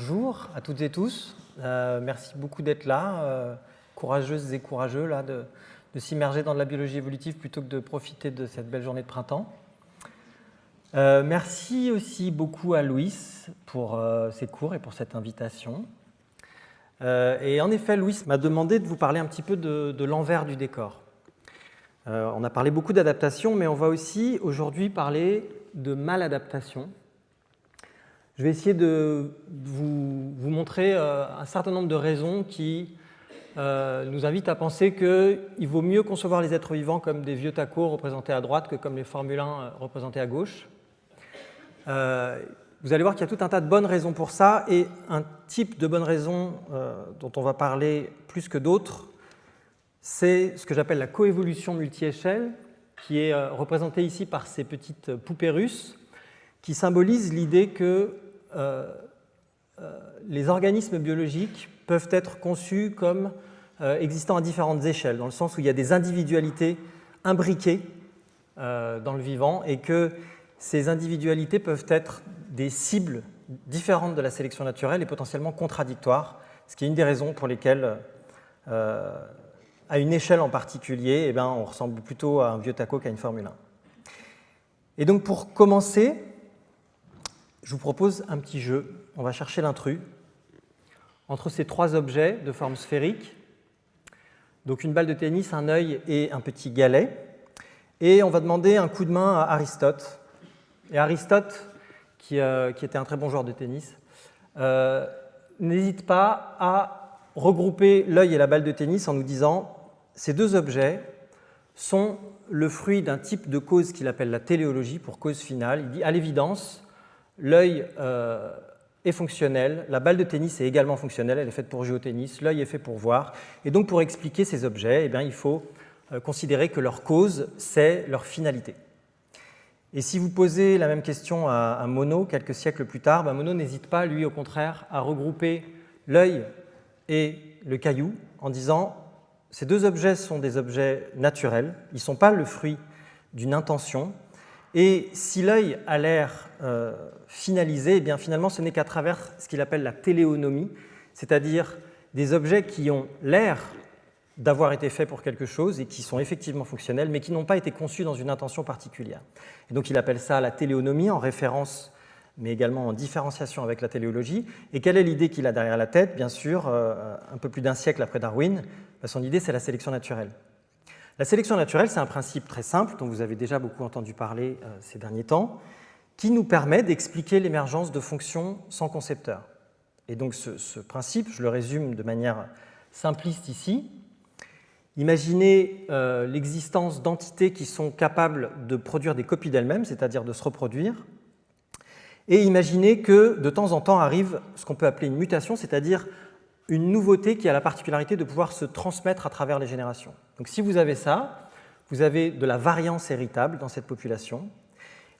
Bonjour à toutes et tous. Merci beaucoup d'être là, courageuses et courageux là, de s'immerger dans de la biologie évolutive plutôt que de profiter de cette belle journée de printemps. Merci aussi beaucoup à Louis pour ses cours et pour cette invitation. Et en effet, Louis m'a demandé de vous parler un petit peu de l'envers du décor. On a parlé beaucoup d'adaptation, mais on va aussi aujourd'hui parler de maladaptation. Je vais essayer de vous montrer un certain nombre de raisons qui nous invitent à penser qu'il vaut mieux concevoir les êtres vivants comme des vieux tacos représentés à droite que comme les Formule 1 représentés à gauche. Vous allez voir qu'il y a tout un tas de bonnes raisons pour ça, et un type de bonnes raisons dont on va parler plus que d'autres, c'est ce que j'appelle la coévolution multi-échelle, qui est représentée ici par ces petites poupées russes, qui symbolisent l'idée que les organismes biologiques peuvent être conçus comme existant à différentes échelles, dans le sens où il y a des individualités imbriquées dans le vivant, et que ces individualités peuvent être des cibles différentes de la sélection naturelle et potentiellement contradictoires, ce qui est une des raisons pour lesquelles, à une échelle en particulier, eh bien, on ressemble plutôt à un vieux taco qu'à une Formule 1. Et donc pour commencer, je vous propose un petit jeu. On va chercher l'intrus entre ces trois objets de forme sphérique, donc une balle de tennis, un œil et un petit galet, et on va demander un coup de main à Aristote. Et Aristote, qui était un très bon joueur de tennis, n'hésite pas à regrouper l'œil et la balle de tennis en nous disant « Ces deux objets sont le fruit d'un type de cause qu'il appelle la téléologie, pour cause finale. » Il dit « À l'évidence, l'œil est fonctionnel, la balle de tennis est également fonctionnelle, elle est faite pour jouer au tennis, l'œil est fait pour voir. Et donc pour expliquer ces objets, eh bien, il faut considérer que leur cause, c'est leur finalité. » Et si vous posez la même question à Monod quelques siècles plus tard, Monod n'hésite pas, lui, au contraire, à regrouper l'œil et le caillou en disant « Ces deux objets sont des objets naturels, ils ne sont pas le fruit d'une intention, et si l'œil a l'air finalisé, eh bien, finalement, ce n'est qu'à travers ce qu'il appelle la téléonomie, c'est-à-dire des objets qui ont l'air d'avoir été faits pour quelque chose et qui sont effectivement fonctionnels, mais qui n'ont pas été conçus dans une intention particulière. Et donc il appelle ça la téléonomie, en référence, mais également en différenciation avec la téléologie. Et quelle est l'idée qu'il a derrière la tête? Bien sûr, un peu plus d'un siècle après Darwin, son idée, c'est la sélection naturelle. La sélection naturelle, c'est un principe très simple, dont vous avez déjà beaucoup entendu parler ces derniers temps, qui nous permet d'expliquer l'émergence de fonctions sans concepteur. Et donc ce principe, je le résume de manière simpliste ici. Imaginez l'existence d'entités qui sont capables de produire des copies d'elles-mêmes, c'est-à-dire de se reproduire, et imaginez que de temps en temps arrive ce qu'on peut appeler une mutation, c'est-à-dire une nouveauté qui a la particularité de pouvoir se transmettre à travers les générations. Donc si vous avez ça, vous avez de la variance héritable dans cette population,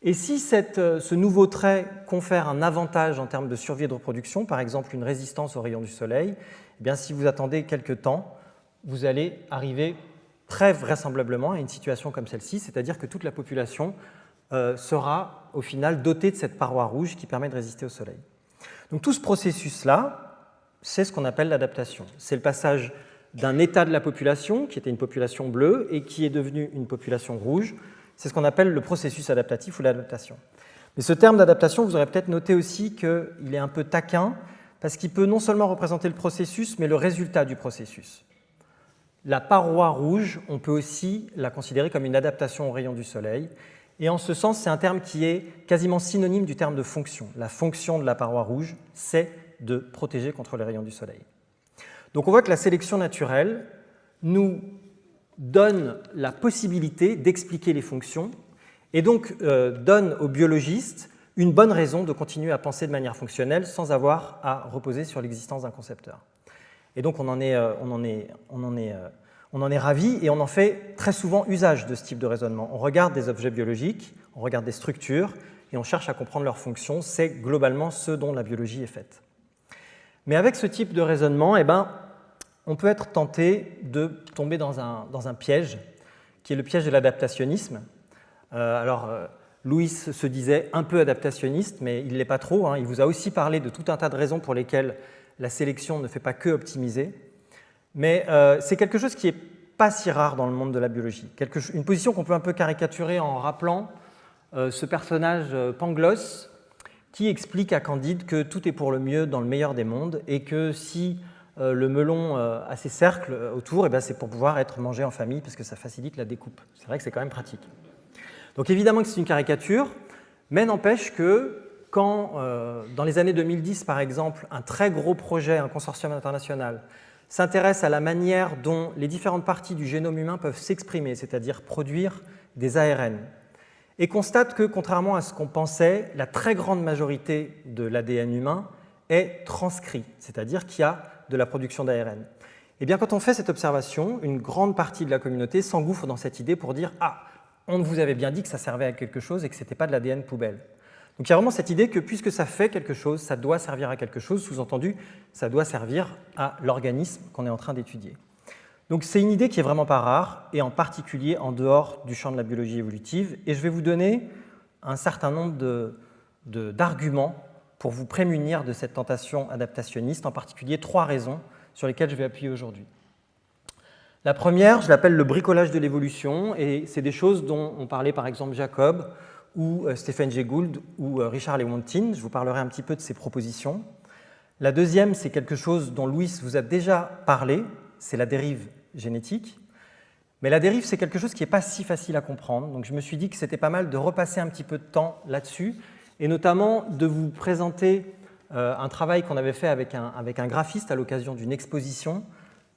et si ce nouveau trait confère un avantage en termes de survie et de reproduction, par exemple une résistance aux rayons du soleil, eh bien, si vous attendez quelques temps, vous allez arriver très vraisemblablement à une situation comme celle-ci, c'est-à-dire que toute la population sera au final dotée de cette paroi rouge qui permet de résister au soleil. Donc tout ce processus-là, c'est ce qu'on appelle l'adaptation. C'est le passage d'un état de la population, qui était une population bleue, et qui est devenue une population rouge. C'est ce qu'on appelle le processus adaptatif ou l'adaptation. Mais ce terme d'adaptation, vous aurez peut-être noté aussi qu'il est un peu taquin, parce qu'il peut non seulement représenter le processus, mais le résultat du processus. La paroi rouge, on peut aussi la considérer comme une adaptation aux rayons du soleil. Et en ce sens, c'est un terme qui est quasiment synonyme du terme de fonction. La fonction de la paroi rouge, c'est de protéger contre les rayons du soleil. Donc on voit que la sélection naturelle nous donne la possibilité d'expliquer les fonctions et donc donne aux biologistes une bonne raison de continuer à penser de manière fonctionnelle sans avoir à reposer sur l'existence d'un concepteur. Et donc on en est ravi et on en fait très souvent usage de ce type de raisonnement. On regarde des objets biologiques, on regarde des structures et on cherche à comprendre leurs fonctions. C'est globalement ce dont la biologie est faite. Mais avec ce type de raisonnement, eh ben, on peut être tenté de tomber dans un piège, qui est le piège de l'adaptationnisme. Louis se disait un peu adaptationniste, mais il ne l'est pas trop, hein. Il vous a aussi parlé de tout un tas de raisons pour lesquelles la sélection ne fait pas que optimiser. Mais c'est quelque chose qui n'est pas si rare dans le monde de la biologie. Une position qu'on peut un peu caricaturer en rappelant ce personnage Pangloss qui explique à Candide que tout est pour le mieux dans le meilleur des mondes et que si le melon a ses cercles autour, c'est pour pouvoir être mangé en famille parce que ça facilite la découpe. C'est vrai que c'est quand même pratique. Donc évidemment que c'est une caricature, mais n'empêche que quand, dans les années 2010 par exemple, un très gros projet, un consortium international, s'intéresse à la manière dont les différentes parties du génome humain peuvent s'exprimer, c'est-à-dire produire des ARN, et constate que, contrairement à ce qu'on pensait, la très grande majorité de l'ADN humain est transcrit, c'est-à-dire qu'il y a de la production d'ARN. Eh bien, quand on fait cette observation, une grande partie de la communauté s'engouffre dans cette idée pour dire « Ah, on vous avait bien dit que ça servait à quelque chose et que ce n'était pas de l'ADN poubelle ». Donc il y a vraiment cette idée que puisque ça fait quelque chose, ça doit servir à quelque chose, sous-entendu, ça doit servir à l'organisme qu'on est en train d'étudier. Donc c'est une idée qui est vraiment pas rare, et en particulier en dehors du champ de la biologie évolutive, et je vais vous donner un certain nombre d'arguments pour vous prémunir de cette tentation adaptationniste, en particulier 3 raisons sur lesquelles je vais appuyer aujourd'hui. La première, je l'appelle le bricolage de l'évolution, et c'est des choses dont ont parlé par exemple Jacob, ou Stephen Jay Gould, ou Richard Lewontin. Je vous parlerai un petit peu de ces propositions. La deuxième, c'est quelque chose dont Louis vous a déjà parlé, c'est la dérive génétique. Mais la dérive, c'est quelque chose qui n'est pas si facile à comprendre, donc je me suis dit que c'était pas mal de repasser un petit peu de temps là-dessus, et notamment de vous présenter un travail qu'on avait fait avec un graphiste à l'occasion d'une exposition,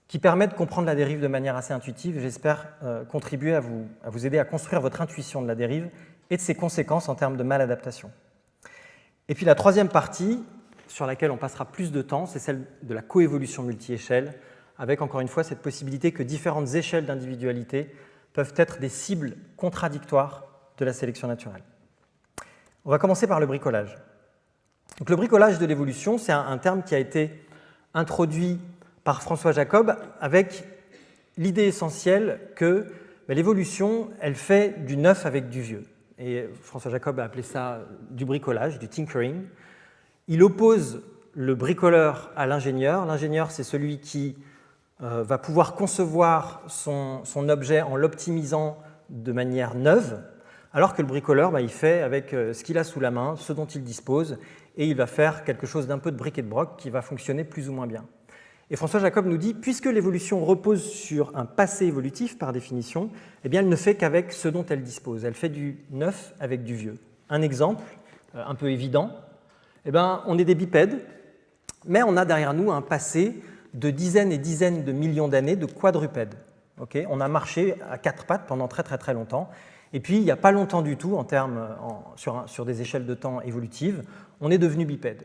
qui permet de comprendre la dérive de manière assez intuitive, et j'espère contribuer à vous aider à construire votre intuition de la dérive et de ses conséquences en termes de maladaptation. Et puis la troisième partie, sur laquelle on passera plus de temps, c'est celle de la coévolution multi-échelle, avec encore une fois cette possibilité que différentes échelles d'individualité peuvent être des cibles contradictoires de la sélection naturelle. On va commencer par le bricolage. Donc, le bricolage de l'évolution, c'est un terme qui a été introduit par François Jacob avec l'idée essentielle que l'évolution, elle fait du neuf avec du vieux. Et François Jacob a appelé ça du bricolage, du tinkering. Il oppose le bricoleur à l'ingénieur. L'ingénieur, c'est celui qui va pouvoir concevoir son objet en l'optimisant de manière neuve, alors que le bricoleur, il fait avec ce qu'il a sous la main, ce dont il dispose, et il va faire quelque chose d'un peu de bric et de broc qui va fonctionner plus ou moins bien. Et François Jacob nous dit, puisque l'évolution repose sur un passé évolutif par définition, eh bien, elle ne fait qu'avec ce dont elle dispose. Elle fait du neuf avec du vieux. Un exemple un peu évident, eh bien, on est des bipèdes, mais on a derrière nous un passé de dizaines et dizaines de millions d'années de quadrupèdes. Okay, on a marché à 4 pattes pendant très très très longtemps, et puis il n'y a pas longtemps du tout, sur des échelles de temps évolutives, on est devenu bipède.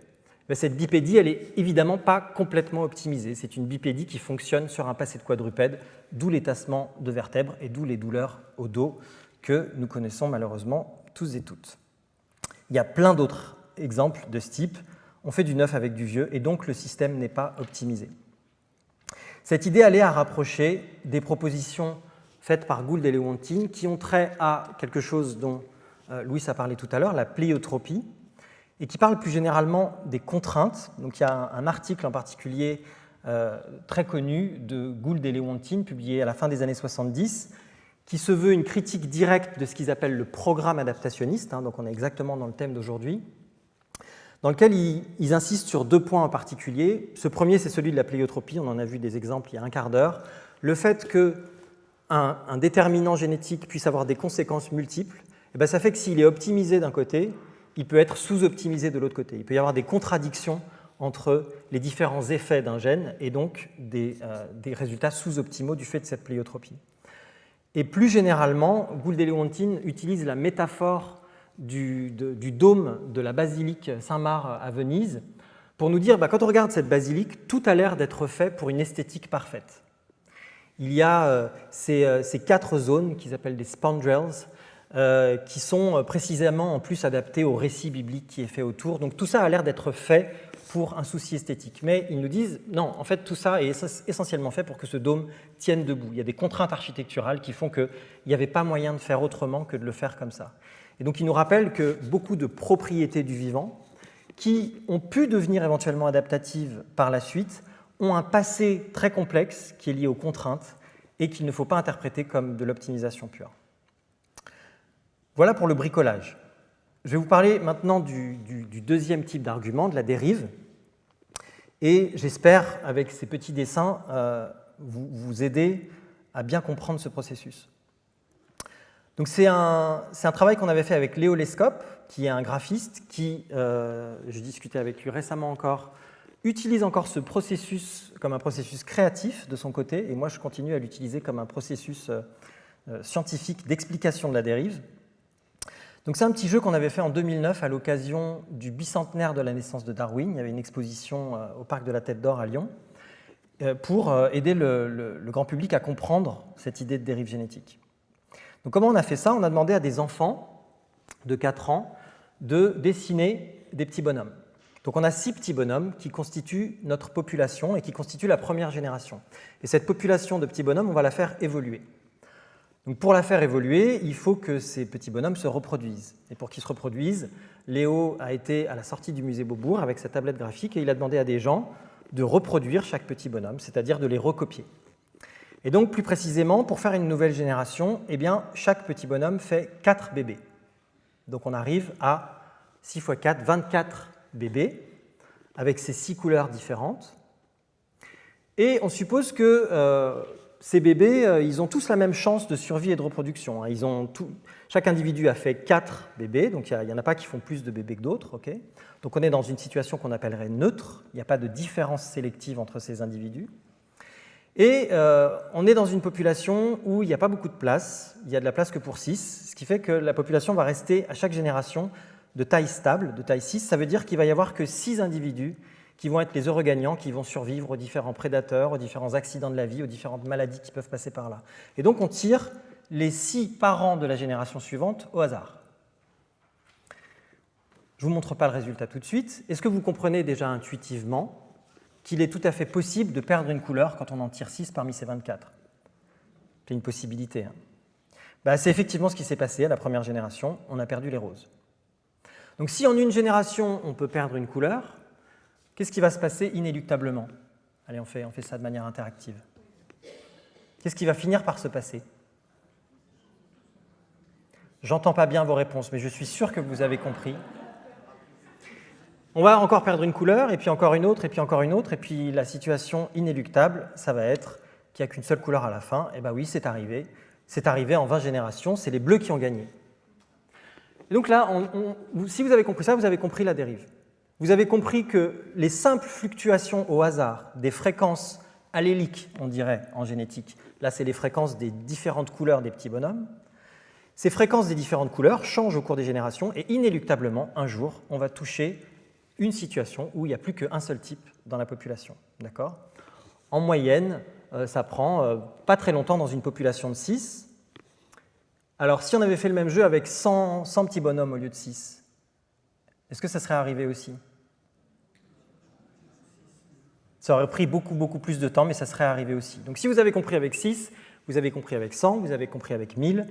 Mais cette bipédie, elle n'est évidemment pas complètement optimisée. C'est une bipédie qui fonctionne sur un passé de quadrupède, d'où les tassements de vertèbres et d'où les douleurs au dos que nous connaissons malheureusement tous et toutes. Il y a plein d'autres exemples de ce type. On fait du neuf avec du vieux et donc le système n'est pas optimisé. Cette idée allait à rapprocher des propositions faites par Gould et Lewontin qui ont trait à quelque chose dont Louis a parlé tout à l'heure, la pléiotropie, et qui parle plus généralement des contraintes. Donc, il y a un article en particulier très connu de Gould et Lewontin, publié à la fin des années 70, qui se veut une critique directe de ce qu'ils appellent le programme adaptationniste, donc on est exactement dans le thème d'aujourd'hui, dans lequel ils insistent sur 2 points en particulier. Ce premier, c'est celui de la pléiotropie, on en a vu des exemples il y a un quart d'heure. Le fait qu'un déterminant génétique puisse avoir des conséquences multiples, ça fait que s'il est optimisé d'un côté, il peut être sous-optimisé de l'autre côté. Il peut y avoir des contradictions entre les différents effets d'un gène et donc des résultats sous-optimaux du fait de cette pléiotropie. Et plus généralement, Gould et Lewontin utilisent la métaphore du dôme de la basilique Saint-Marc à Venise pour nous dire, quand on regarde cette basilique, tout a l'air d'être fait pour une esthétique parfaite. Il y a ces 4 zones qu'ils appellent des spandrels, qui sont précisément en plus adaptés au récit biblique qui est fait autour. Donc tout ça a l'air d'être fait pour un souci esthétique. Mais ils nous disent, non, en fait tout ça est essentiellement fait pour que ce dôme tienne debout. Il y a des contraintes architecturales qui font qu'il n'y avait pas moyen de faire autrement que de le faire comme ça. Et donc il nous rappelle que beaucoup de propriétés du vivant, qui ont pu devenir éventuellement adaptatives par la suite, ont un passé très complexe qui est lié aux contraintes et qu'il ne faut pas interpréter comme de l'optimisation pure. Voilà pour le bricolage. Je vais vous parler maintenant du deuxième type d'argument, de la dérive, et j'espère, avec ces petits dessins, vous aider à bien comprendre ce processus. Donc c'est un travail qu'on avait fait avec Léo Lescope, qui est un graphiste qui, je discutais avec lui récemment encore, utilise encore ce processus comme un processus créatif de son côté, et moi je continue à l'utiliser comme un processus scientifique d'explication de la dérive. Donc c'est un petit jeu qu'on avait fait en 2009 à l'occasion du bicentenaire de la naissance de Darwin. Il y avait une exposition au Parc de la Tête d'Or à Lyon pour aider le grand public à comprendre cette idée de dérive génétique. Donc comment on a fait ça? On a demandé à des enfants de 4 ans de dessiner des petits bonhommes. Donc on a 6 petits bonhommes qui constituent notre population et qui constituent la première génération. Et cette population de petits bonhommes, on va la faire évoluer. Donc pour la faire évoluer, il faut que ces petits bonhommes se reproduisent. Et pour qu'ils se reproduisent, Léo a été à la sortie du musée Beaubourg avec sa tablette graphique et il a demandé à des gens de reproduire chaque petit bonhomme, c'est-à-dire de les recopier. Et donc plus précisément, pour faire une nouvelle génération, eh bien, chaque petit bonhomme fait 4 bébés. Donc on arrive à 6 x 4, 24 bébés, avec ces 6 couleurs différentes. Et on suppose que ces bébés, ils ont tous la même chance de survie et de reproduction. Chaque individu a fait 4 bébés, donc il n'y en a pas qui font plus de bébés que d'autres. Okay, donc on est dans une situation qu'on appellerait neutre, il n'y a pas de différence sélective entre ces individus. Et on est dans une population où il n'y a pas beaucoup de place, il y a de la place que pour 6, ce qui fait que la population va rester à chaque génération de taille stable, de taille 6. Ça veut dire qu'il va y avoir que 6 individus qui vont être les heureux gagnants, qui vont survivre aux différents prédateurs, aux différents accidents de la vie, aux différentes maladies qui peuvent passer par là. Et donc on tire les 6 parents de la génération suivante au hasard. Je ne vous montre pas le résultat tout de suite. Est-ce que vous comprenez déjà intuitivement qu'il est tout à fait possible de perdre une couleur quand on en tire 6 parmi ces 24? C'est une possibilité. C'est effectivement ce qui s'est passé à la première génération, on a perdu les roses. Donc si en une génération on peut perdre une couleur, qu'est-ce qui va se passer inéluctablement? Allez, on fait ça de manière interactive. Qu'est-ce qui va finir par se passer? J'entends pas bien vos réponses, mais je suis sûr que vous avez compris. On va encore perdre une couleur, et puis encore une autre, et puis encore une autre, et puis la situation inéluctable, ça va être qu'il n'y a qu'une seule couleur à la fin. Et bien oui, c'est arrivé. C'est arrivé en 20 générations, c'est les bleus qui ont gagné. Et donc là, si vous avez compris ça, vous avez compris la dérive. Vous avez compris que les simples fluctuations au hasard des fréquences alléliques, on dirait en génétique, là c'est les fréquences des différentes couleurs des petits bonhommes, ces fréquences des différentes couleurs changent au cours des générations et inéluctablement, un jour, on va toucher une situation où il n'y a plus qu'un seul type dans la population. D'accord ? En moyenne, ça prend pas très longtemps dans une population de 6. Alors si on avait fait le même jeu avec 100 petits bonhommes au lieu de 6, est-ce que ça serait arrivé aussi ? Ça aurait pris beaucoup plus de temps, mais ça serait arrivé aussi. Donc si vous avez compris avec 6, vous avez compris avec 100, vous avez compris avec 1000,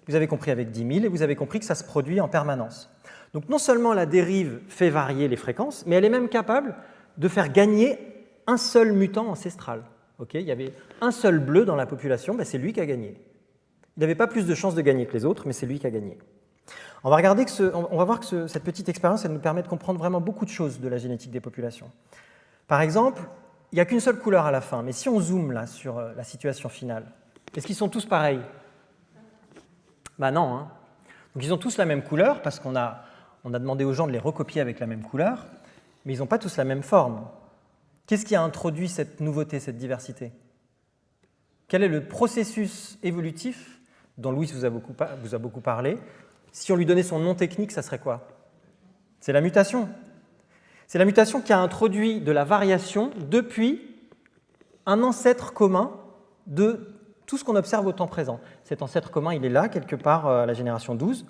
vous avez compris avec 10 000, et vous avez compris que ça se produit en permanence. Donc non seulement la dérive fait varier les fréquences, mais elle est même capable de faire gagner un seul mutant ancestral. Okay, il y avait un seul bleu dans la population, c'est lui qui a gagné. Il n'avait pas plus de chances de gagner que les autres, mais c'est lui qui a gagné. On va voir que cette petite expérience, elle nous permet de comprendre vraiment beaucoup de choses de la génétique des populations. Par exemple, il n'y a qu'une seule couleur à la fin, mais si on zoome là sur la situation finale, est-ce qu'ils sont tous pareils? Non. Hein. Donc ils ont tous la même couleur parce qu'on a demandé aux gens de les recopier avec la même couleur, mais ils n'ont pas tous la même forme. Qu'est-ce qui a introduit cette nouveauté, cette diversité? Quel est le processus évolutif dont Louis vous a beaucoup parlé? Si on lui donnait son nom technique, ça serait quoi? C'est la mutation. C'est la mutation qui a introduit de la variation depuis un ancêtre commun de tout ce qu'on observe au temps présent. Cet ancêtre commun, il est là, quelque part à la génération 12.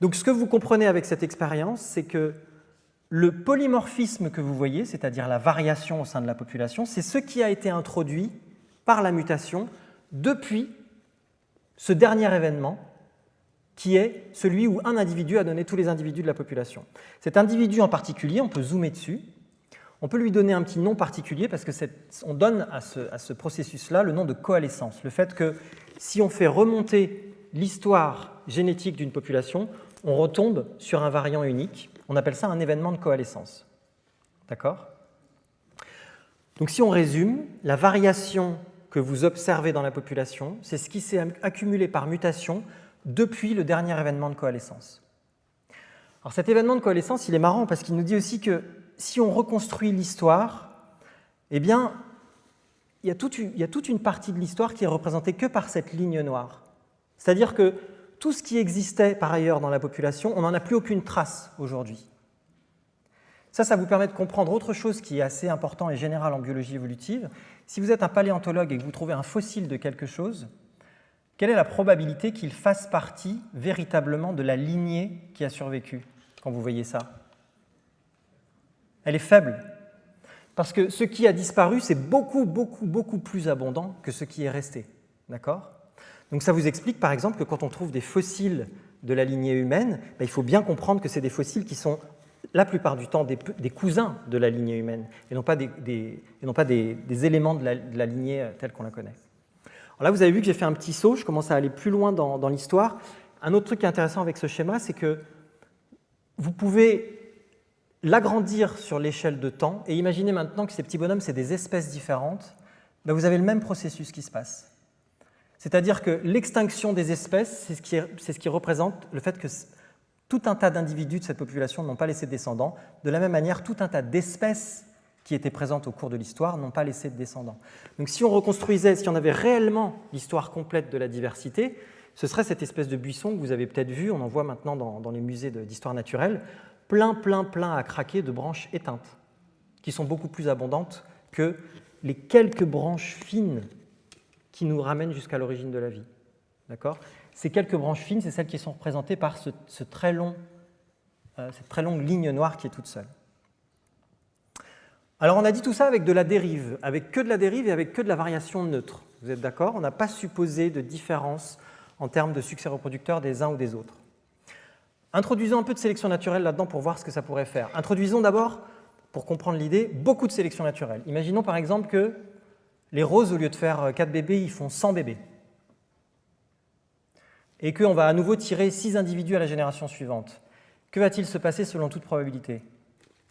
Donc ce que vous comprenez avec cette expérience, c'est que le polymorphisme que vous voyez, c'est-à-dire la variation au sein de la population, c'est ce qui a été introduit par la mutation depuis ce dernier événement qui est celui où un individu a donné tous les individus de la population. Cet individu en particulier, on peut zoomer dessus, on peut lui donner un petit nom particulier parce que on donne à ce processus-là le nom de coalescence. Le fait que si on fait remonter l'histoire génétique d'une population, on retombe sur un variant unique. On appelle ça un événement de coalescence. D'accord ? Donc si on résume, la variation que vous observez dans la population, c'est ce qui s'est accumulé par mutation depuis le dernier événement de coalescence. Alors cet événement de coalescence, il est marrant parce qu'il nous dit aussi que si on reconstruit l'histoire, eh bien, il y a toute une partie de l'histoire qui est représentée que par cette ligne noire. C'est-à-dire que tout ce qui existait par ailleurs dans la population, on n'en a plus aucune trace aujourd'hui. Ça vous permet de comprendre autre chose qui est assez important et général en biologie évolutive. Si vous êtes un paléontologue et que vous trouvez un fossile de quelque chose, quelle est la probabilité qu'il fasse partie véritablement de la lignée qui a survécu quand vous voyez ça? Elle est faible. Parce que ce qui a disparu, c'est beaucoup plus abondant que ce qui est resté. D'accord ? Donc ça vous explique par exemple que quand on trouve des fossiles de la lignée humaine, il faut bien comprendre que c'est des fossiles qui sont la plupart du temps des cousins de la lignée humaine et non pas des éléments de la lignée telle qu'on la connaît. Alors là, vous avez vu que j'ai fait un petit saut, je commence à aller plus loin dans l'histoire. Un autre truc qui est intéressant avec ce schéma, c'est que vous pouvez l'agrandir sur l'échelle de temps et imaginez maintenant que ces petits bonhommes, c'est des espèces différentes. Vous avez le même processus qui se passe. C'est-à-dire que l'extinction des espèces, c'est ce qui représente le fait que tout un tas d'individus de cette population n'ont pas laissé de descendants. De la même manière, tout un tas d'espèces qui étaient présentes au cours de l'histoire n'ont pas laissé de descendants. Donc si on reconstruisait, si on avait réellement l'histoire complète de la diversité, ce serait cette espèce de buisson que vous avez peut-être vu, on en voit maintenant dans les musées d'histoire naturelle, plein à craquer de branches éteintes, qui sont beaucoup plus abondantes que les quelques branches fines qui nous ramènent jusqu'à l'origine de la vie. D'accord ? Ces quelques branches fines, c'est celles qui sont représentées par cette très longue ligne noire qui est toute seule. Alors on a dit tout ça avec de la dérive, avec que de la dérive et avec que de la variation neutre. Vous êtes d'accord ? On n'a pas supposé de différence en termes de succès reproducteur des uns ou des autres. Introduisons un peu de sélection naturelle là-dedans pour voir ce que ça pourrait faire. Introduisons d'abord, pour comprendre l'idée, beaucoup de sélection naturelle. Imaginons par exemple que les roses, au lieu de faire 4 bébés, ils font 100 bébés. Et qu'on va à nouveau tirer 6 individus à la génération suivante. Que va-t-il se passer selon toute probabilité ?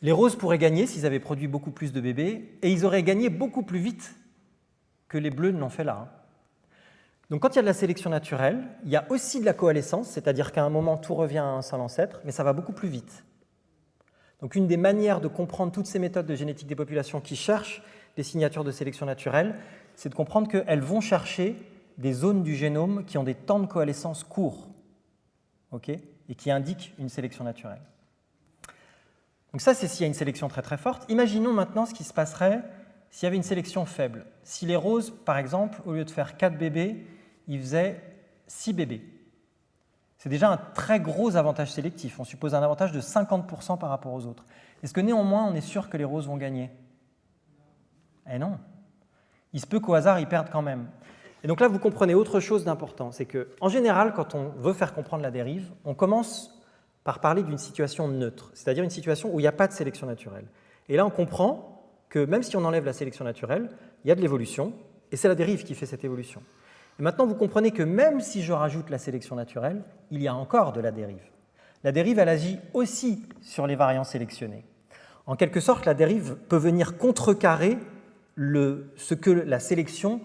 Les roses pourraient gagner s'ils avaient produit beaucoup plus de bébés, et ils auraient gagné beaucoup plus vite que les bleus ne l'ont fait là. Donc quand il y a de la sélection naturelle, il y a aussi de la coalescence, c'est-à-dire qu'à un moment, tout revient à un seul ancêtre, mais ça va beaucoup plus vite. Donc une des manières de comprendre toutes ces méthodes de génétique des populations qui cherchent des signatures de sélection naturelle, c'est de comprendre qu'elles vont chercher des zones du génome qui ont des temps de coalescence courts, okay, et qui indiquent une sélection naturelle. Donc ça, c'est s'il y a une sélection très forte. Imaginons maintenant ce qui se passerait s'il y avait une sélection faible. Si les roses, par exemple, au lieu de faire 4 bébés, ils faisaient 6 bébés. C'est déjà un très gros avantage sélectif. On suppose un avantage de 50% par rapport aux autres. Est-ce que néanmoins, on est sûr que les roses vont gagner ? Eh non. Il se peut qu'au hasard, ils perdent quand même. Et donc là, vous comprenez autre chose d'important. C'est qu'en général, quand on veut faire comprendre la dérive, on commence par parler d'une situation neutre, c'est-à-dire une situation où il n'y a pas de sélection naturelle. Et là, on comprend que même si on enlève la sélection naturelle, il y a de l'évolution, et c'est la dérive qui fait cette évolution. Et maintenant, vous comprenez que même si je rajoute la sélection naturelle, il y a encore de la dérive. La dérive, elle agit aussi sur les variants sélectionnés. En quelque sorte, la dérive peut venir contrecarrer ce que la sélection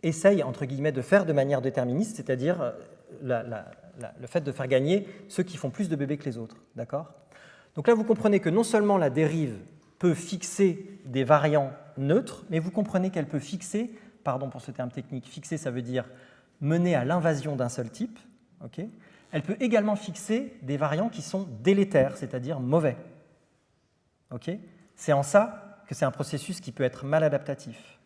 essaye, entre guillemets, de faire de manière déterministe, c'est-à-dire le fait de faire gagner ceux qui font plus de bébés que les autres. D'accord ? Donc là, vous comprenez que non seulement la dérive peut fixer des variants neutres, mais vous comprenez qu'elle peut fixer, pardon pour ce terme technique, fixer ça veut dire mener à l'invasion d'un seul type, okay ? Elle peut également fixer des variants qui sont délétères, c'est-à-dire mauvais. Okay ? C'est en ça que c'est un processus qui peut être maladaptatif.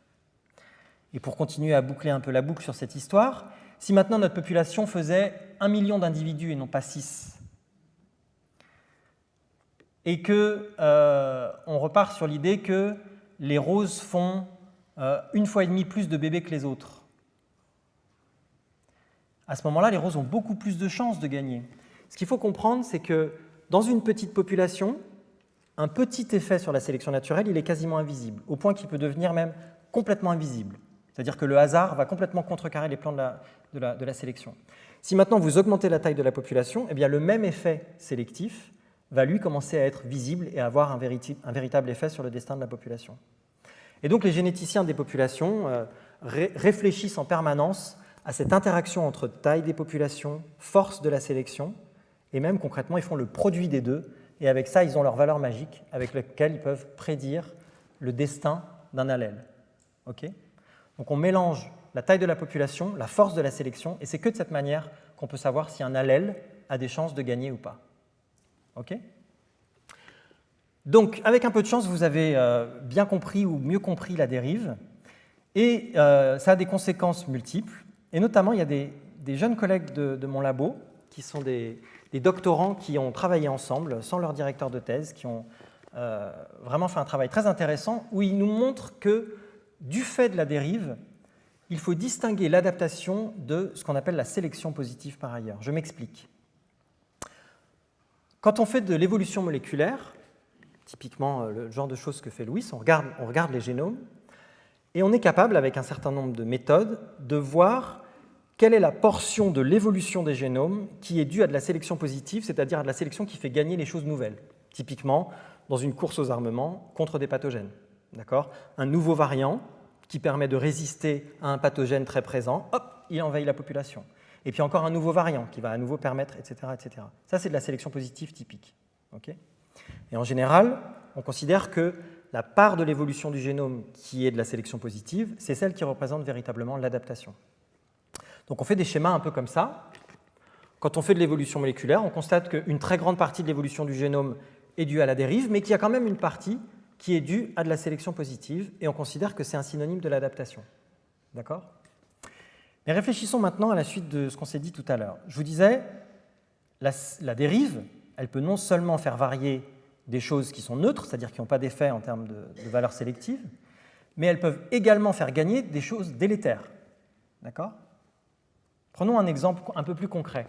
Et pour continuer à boucler un peu la boucle sur cette histoire, si maintenant notre population faisait 1 million d'individus et non pas 6, et qu'on repart sur l'idée que les roses font 1,5 fois plus de bébés que les autres, à ce moment-là, les roses ont beaucoup plus de chances de gagner. Ce qu'il faut comprendre, c'est que dans une petite population, un petit effet sur la sélection naturelle, il est quasiment invisible, au point qu'il peut devenir même complètement invisible. C'est-à-dire que le hasard va complètement contrecarrer les plans de la sélection. Si maintenant vous augmentez la taille de la population, eh bien le même effet sélectif va lui commencer à être visible et avoir un véritable effet sur le destin de la population. Et donc les généticiens des populations réfléchissent en permanence à cette interaction entre taille des populations, force de la sélection, et même concrètement, ils font le produit des deux, et avec ça, ils ont leur valeur magique avec laquelle ils peuvent prédire le destin d'un allèle. Okay ? Donc on mélange la taille de la population, la force de la sélection, et c'est que de cette manière qu'on peut savoir si un allèle a des chances de gagner ou pas. Okay ? Donc, avec un peu de chance, vous avez bien compris ou mieux compris la dérive, et ça a des conséquences multiples, et notamment, il y a des jeunes collègues de mon labo, qui sont des doctorants qui ont travaillé ensemble, sans leur directeur de thèse, qui ont vraiment fait un travail très intéressant, où ils nous montrent que, du fait de la dérive, il faut distinguer l'adaptation de ce qu'on appelle la sélection positive par ailleurs. Je m'explique. Quand on fait de l'évolution moléculaire, typiquement le genre de choses que fait Louis, on regarde les génomes, et on est capable, avec un certain nombre de méthodes, de voir quelle est la portion de l'évolution des génomes qui est due à de la sélection positive, c'est-à-dire à de la sélection qui fait gagner les choses nouvelles, typiquement dans une course aux armements contre des pathogènes. Un nouveau variant qui permet de résister à un pathogène très présent, hop, il envahit la population. Et puis encore un nouveau variant qui va à nouveau permettre, etc. etc. Ça, c'est de la sélection positive typique. Okay ? Et en général, on considère que la part de l'évolution du génome qui est de la sélection positive, c'est celle qui représente véritablement l'adaptation. Donc on fait des schémas un peu comme ça. Quand on fait de l'évolution moléculaire, on constate qu'une très grande partie de l'évolution du génome est due à la dérive, mais qu'il y a quand même une partie qui est due à de la sélection positive, et on considère que c'est un synonyme de l'adaptation. D'accord ? Mais réfléchissons maintenant à la suite de ce qu'on s'est dit tout à l'heure. Je vous disais, la dérive, elle peut non seulement faire varier des choses qui sont neutres, c'est-à-dire qui n'ont pas d'effet en termes de valeur sélective, mais elles peuvent également faire gagner des choses délétères. D'accord ? Prenons un exemple un peu plus concret.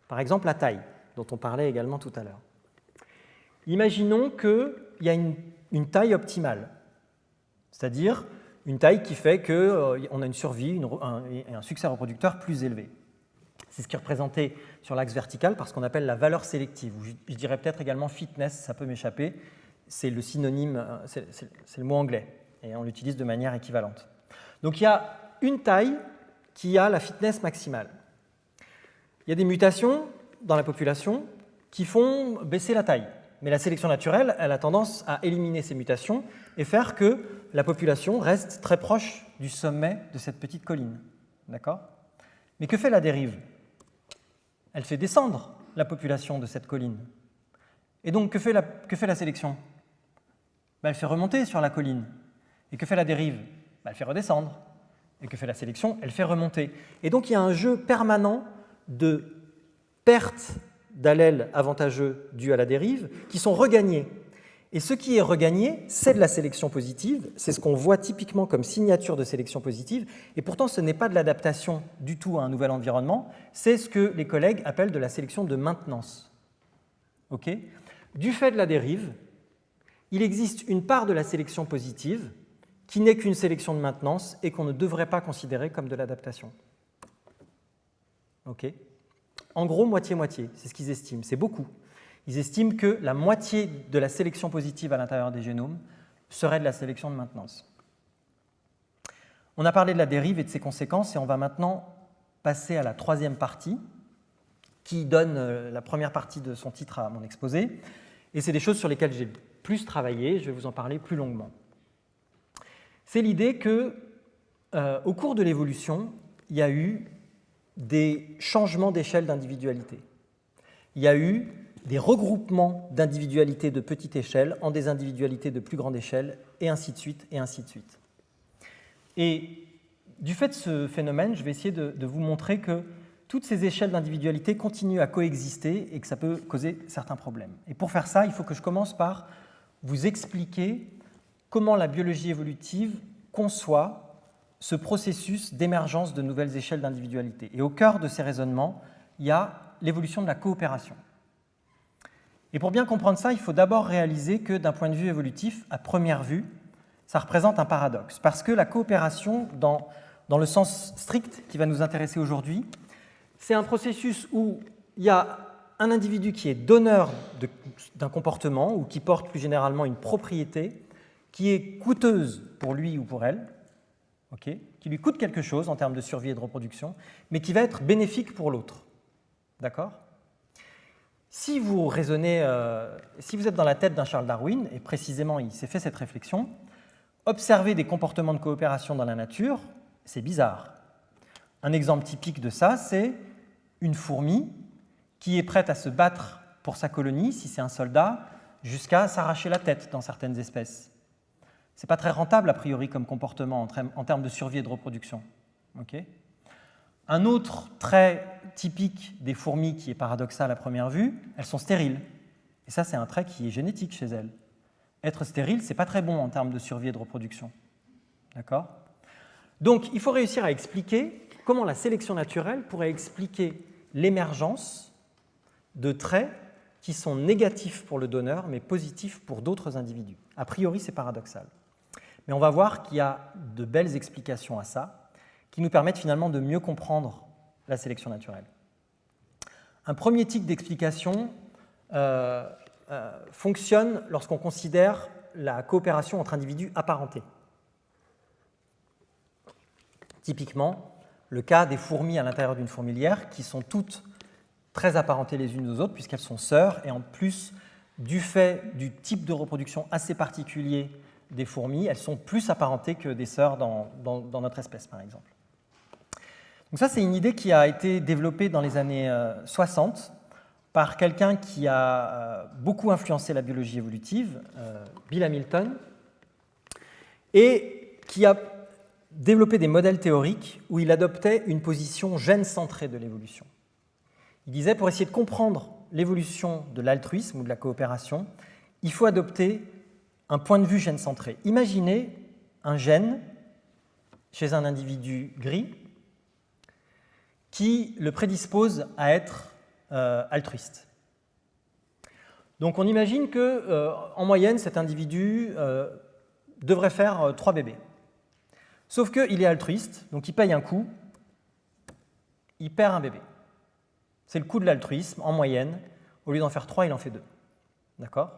Par exemple, la taille, dont on parlait également tout à l'heure. Imaginons qu'il y a une taille optimale, c'est-à-dire une taille qui fait qu'on a une survie et un succès reproducteur plus élevé. C'est ce qui est représenté sur l'axe vertical par ce qu'on appelle la valeur sélective, ou je dirais peut-être également fitness, ça peut m'échapper, c'est le synonyme, c'est le mot anglais, et on l'utilise de manière équivalente. Donc il y a une taille qui a la fitness maximale. Il y a des mutations dans la population qui font baisser la taille. Mais la sélection naturelle, elle a tendance à éliminer ces mutations et faire que la population reste très proche du sommet de cette petite colline. D'accord ? Mais que fait la dérive ? Elle fait descendre la population de cette colline. Et donc, que fait la sélection ? Elle fait remonter sur la colline. Et que fait la dérive ? Elle fait redescendre. Et que fait la sélection ? Elle fait remonter. Et donc, il y a un jeu permanent de perte d'allèles avantageux dus à la dérive qui sont regagnés. Et ce qui est regagné, c'est de la sélection positive, c'est ce qu'on voit typiquement comme signature de sélection positive, et pourtant ce n'est pas de l'adaptation du tout à un nouvel environnement, c'est ce que les collègues appellent de la sélection de maintenance. Okay ? Du fait de la dérive, il existe une part de la sélection positive qui n'est qu'une sélection de maintenance et qu'on ne devrait pas considérer comme de l'adaptation. Okay ? En gros, moitié-moitié, c'est ce qu'ils estiment, c'est beaucoup. Ils estiment que la moitié de la sélection positive à l'intérieur des génomes serait de la sélection de maintenance. On a parlé de la dérive et de ses conséquences, et on va maintenant passer à la troisième partie, qui donne la première partie de son titre à mon exposé, et c'est des choses sur lesquelles j'ai plus travaillé, je vais vous en parler plus longuement. C'est l'idée que, au cours de l'évolution, il y a eu des changements d'échelle d'individualité. Il y a eu des regroupements d'individualités de petite échelle en des individualités de plus grande échelle, et ainsi de suite, et ainsi de suite. Et du fait de ce phénomène, je vais essayer de vous montrer que toutes ces échelles d'individualité continuent à coexister et que ça peut causer certains problèmes. Et pour faire ça, il faut que je commence par vous expliquer comment la biologie évolutive conçoit ce processus d'émergence de nouvelles échelles d'individualité. Et au cœur de ces raisonnements, il y a l'évolution de la coopération. Et pour bien comprendre ça, il faut d'abord réaliser que d'un point de vue évolutif, à première vue, ça représente un paradoxe. Parce que la coopération, dans le sens strict qui va nous intéresser aujourd'hui, c'est un processus où il y a un individu qui est donneur d'un comportement ou qui porte plus généralement une propriété qui est coûteuse pour lui ou pour elle, okay, qui lui coûte quelque chose en termes de survie et de reproduction, mais qui va être bénéfique pour l'autre. D'accord ? Si vous raisonnez, si vous êtes dans la tête d'un Charles Darwin, et précisément il s'est fait cette réflexion, observer des comportements de coopération dans la nature, c'est bizarre. Un exemple typique de ça, c'est une fourmi qui est prête à se battre pour sa colonie, si c'est un soldat, jusqu'à s'arracher la tête dans certaines espèces. Ce n'est pas très rentable, a priori, comme comportement en termes de survie et de reproduction. Okay ? Un autre trait typique des fourmis qui est paradoxal à première vue, elles sont stériles. Et ça, c'est un trait qui est génétique chez elles. Être stérile, ce n'est pas très bon en termes de survie et de reproduction. D'accord ? Donc, il faut réussir à expliquer comment la sélection naturelle pourrait expliquer l'émergence de traits qui sont négatifs pour le donneur, mais positifs pour d'autres individus. A priori, c'est paradoxal. Mais on va voir qu'il y a de belles explications à ça, qui nous permettent finalement de mieux comprendre la sélection naturelle. Un premier type d'explication fonctionne lorsqu'on considère la coopération entre individus apparentés. Typiquement, le cas des fourmis à l'intérieur d'une fourmilière qui sont toutes très apparentées les unes aux autres puisqu'elles sont sœurs et en plus, du fait du type de reproduction assez particulier des fourmis, elles sont plus apparentées que des sœurs dans notre espèce, par exemple. Donc ça, c'est une idée qui a été développée dans les années 60 par quelqu'un qui a beaucoup influencé la biologie évolutive, Bill Hamilton, et qui a développé des modèles théoriques où il adoptait une position gène-centrée de l'évolution. Il disait, pour essayer de comprendre l'évolution de l'altruisme ou de la coopération, il faut adopter un point de vue gène-centré. Imaginez un gène chez un individu gris qui le prédispose à être altruiste. Donc on imagine qu'en moyenne, cet individu devrait faire 3 bébés. Sauf qu'il est altruiste, donc il paye un coût, il perd un bébé. C'est le coût de l'altruisme, en moyenne. Au lieu d'en faire 3, il en fait 2. D'accord ?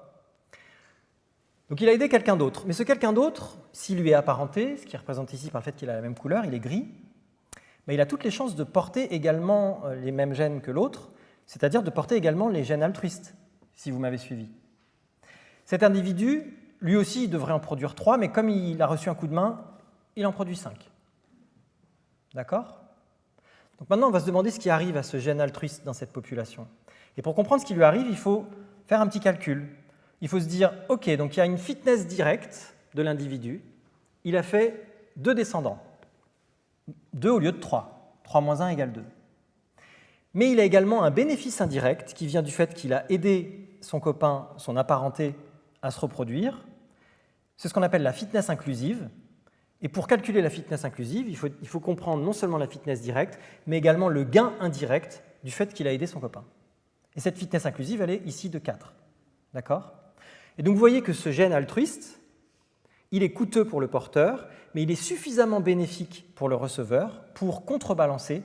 Donc il a aidé quelqu'un d'autre. Mais ce quelqu'un d'autre, s'il lui est apparenté, ce qui est représenté ici par le fait qu'il a la même couleur, il est gris, mais il a toutes les chances de porter également les mêmes gènes que l'autre, c'est-à-dire de porter également les gènes altruistes, si vous m'avez suivi. Cet individu, lui aussi, il devrait en produire 3, mais comme il a reçu un coup de main, il en produit 5. D'accord ? Donc maintenant, on va se demander ce qui arrive à ce gène altruiste dans cette population. Et pour comprendre ce qui lui arrive, il faut faire un petit calcul. Il faut se dire, OK, donc il y a une fitness directe de l'individu, il a fait 2 descendants. 2 au lieu de 3. 3 moins 1 égale 2. Mais il a également un bénéfice indirect qui vient du fait qu'il a aidé son copain, son apparenté, à se reproduire. C'est ce qu'on appelle la fitness inclusive. Et pour calculer la fitness inclusive, il faut comprendre non seulement la fitness directe, mais également le gain indirect du fait qu'il a aidé son copain. Et cette fitness inclusive, elle est ici de 4. D'accord ? Et donc vous voyez que ce gène altruiste, il est coûteux pour le porteur, mais il est suffisamment bénéfique pour le receveur pour contrebalancer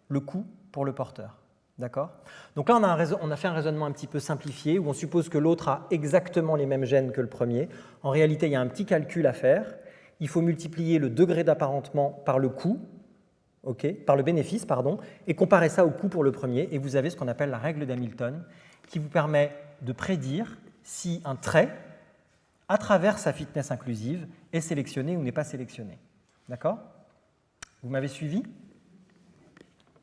le coût pour le porteur. D'accord ? Donc là, on a fait un raisonnement un petit peu simplifié où on suppose que l'autre a exactement les mêmes gènes que le premier. En réalité, il y a un petit calcul à faire. Il faut multiplier le degré d'apparentement par le coût, par le bénéfice, et comparer ça au coût pour le premier. Et vous avez ce qu'on appelle la règle d'Hamilton qui vous permet de prédire si un trait, à travers sa fitness inclusive, est sélectionné ou n'est pas sélectionné. D'accord ? Vous m'avez suivi ?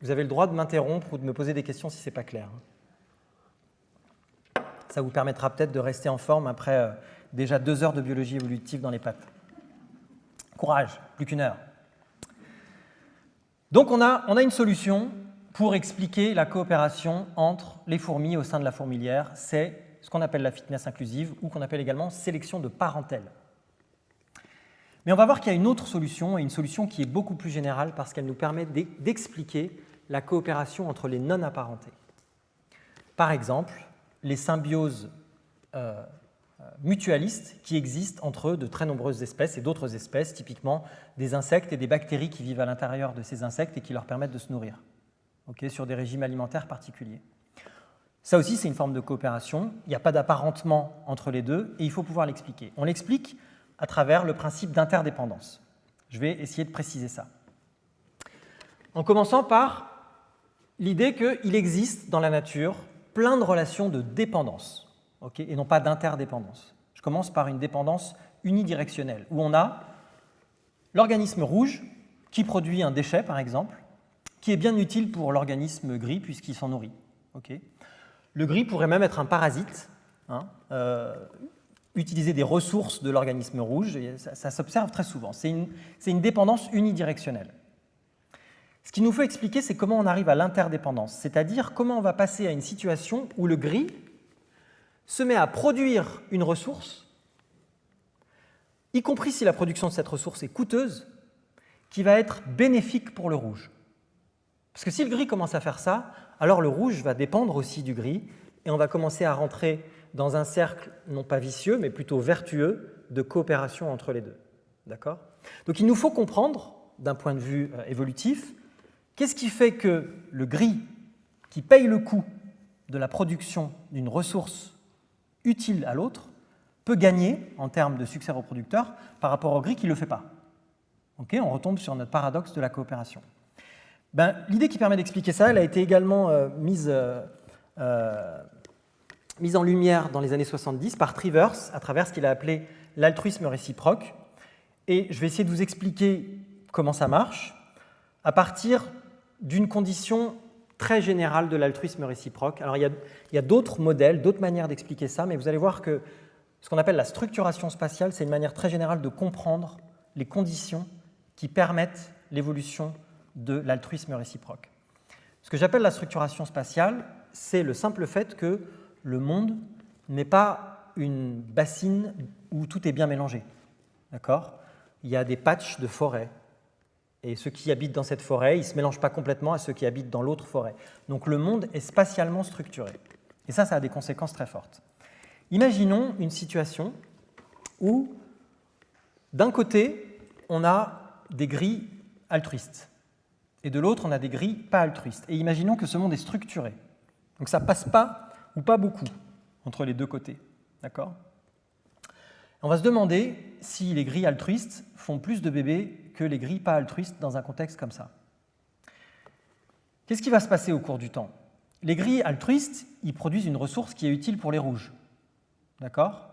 Vous avez le droit de m'interrompre ou de me poser des questions si ce n'est pas clair. Ça vous permettra peut-être de rester en forme après déjà 2 heures de biologie évolutive dans les pattes. Courage, plus qu'1 heure. Donc on a une solution pour expliquer la coopération entre les fourmis au sein de la fourmilière. C'est ce qu'on appelle la fitness inclusive ou qu'on appelle également sélection de parentèle. Mais on va voir qu'il y a une autre solution, et une solution qui est beaucoup plus générale parce qu'elle nous permet d'expliquer la coopération entre les non-apparentés. Par exemple, les symbioses mutualistes qui existent entre de très nombreuses espèces et d'autres espèces, typiquement des insectes et des bactéries qui vivent à l'intérieur de ces insectes et qui leur permettent de se nourrir, sur des régimes alimentaires particuliers. Ça aussi, c'est une forme de coopération. Il n'y a pas d'apparentement entre les deux et il faut pouvoir l'expliquer. On l'explique à travers le principe d'interdépendance. Je vais essayer de préciser ça. En commençant par l'idée qu'il existe dans la nature plein de relations de dépendance, et non pas d'interdépendance. Je commence par une dépendance unidirectionnelle, où on a l'organisme rouge qui produit un déchet, par exemple, qui est bien utile pour l'organisme gris puisqu'il s'en nourrit. Le gris pourrait même être un parasite, utiliser des ressources de l'organisme rouge, et ça s'observe très souvent. C'est une dépendance unidirectionnelle. Ce qu'il nous faut expliquer, c'est comment on arrive à l'interdépendance, c'est-à-dire comment on va passer à une situation où le gris se met à produire une ressource, y compris si la production de cette ressource est coûteuse, qui va être bénéfique pour le rouge. Parce que si le gris commence à faire ça, alors le rouge va dépendre aussi du gris, et on va commencer à rentrer dans un cercle, non pas vicieux, mais plutôt vertueux, de coopération entre les deux. D'accord ? Donc il nous faut comprendre, d'un point de vue évolutif, qu'est-ce qui fait que le gris, qui paye le coût de la production d'une ressource utile à l'autre, peut gagner en termes de succès reproducteur par rapport au gris qui ne le fait pas. On retombe sur notre paradoxe de la coopération. L'idée qui permet d'expliquer ça, elle a été également mise en lumière dans les années 70 par Trivers à travers ce qu'il a appelé l'altruisme réciproque. Et je vais essayer de vous expliquer comment ça marche à partir d'une condition très générale de l'altruisme réciproque. Alors il y a d'autres modèles, d'autres manières d'expliquer ça, mais vous allez voir que ce qu'on appelle la structuration spatiale, c'est une manière très générale de comprendre les conditions qui permettent l'évolution de l'altruisme réciproque. Ce que j'appelle la structuration spatiale, c'est le simple fait que le monde n'est pas une bassine où tout est bien mélangé. D'accord ? Il y a des patchs de forêt. Et ceux qui habitent dans cette forêt, ils ne se mélangent pas complètement à ceux qui habitent dans l'autre forêt. Donc le monde est spatialement structuré. Et ça a des conséquences très fortes. Imaginons une situation où, d'un côté, on a des gris altruistes, et de l'autre, on a des gris pas altruistes. Et imaginons que ce monde est structuré. Donc ça ne passe pas ou pas beaucoup entre les deux côtés. D'accord ? On va se demander si les gris altruistes font plus de bébés que les gris pas altruistes dans un contexte comme ça. Qu'est-ce qui va se passer au cours du temps ? Les gris altruistes, ils produisent une ressource qui est utile pour les rouges. D'accord ?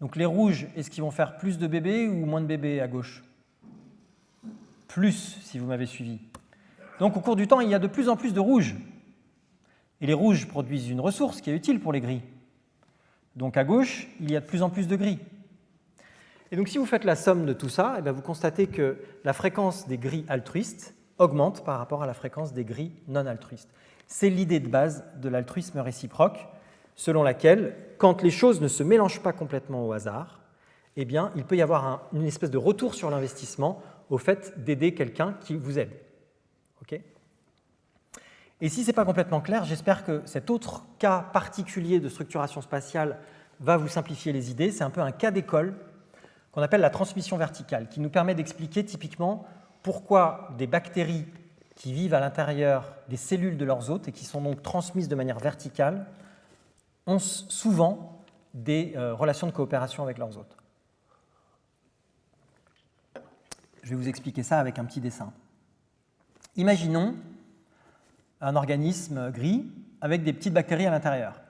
Donc les rouges, est-ce qu'ils vont faire plus de bébés ou moins de bébés à gauche ? Plus, si vous m'avez suivi. Donc au cours du temps, il y a de plus en plus de rouges. Et les rouges produisent une ressource qui est utile pour les gris. Donc à gauche, il y a de plus en plus de gris. Et donc si vous faites la somme de tout ça, vous constatez que la fréquence des gris altruistes augmente par rapport à la fréquence des gris non altruistes. C'est l'idée de base de l'altruisme réciproque, selon laquelle, quand les choses ne se mélangent pas complètement au hasard, il peut y avoir une espèce de retour sur l'investissement au fait d'aider quelqu'un qui vous aide. Et si ce n'est pas complètement clair, j'espère que cet autre cas particulier de structuration spatiale va vous simplifier les idées. C'est un peu un cas d'école qu'on appelle la transmission verticale, qui nous permet d'expliquer typiquement pourquoi des bactéries qui vivent à l'intérieur des cellules de leurs hôtes et qui sont donc transmises de manière verticale ont souvent des relations de coopération avec leurs hôtes. Je vais vous expliquer ça avec un petit dessin. Imaginons un organisme gris avec des petites bactéries à l'intérieur.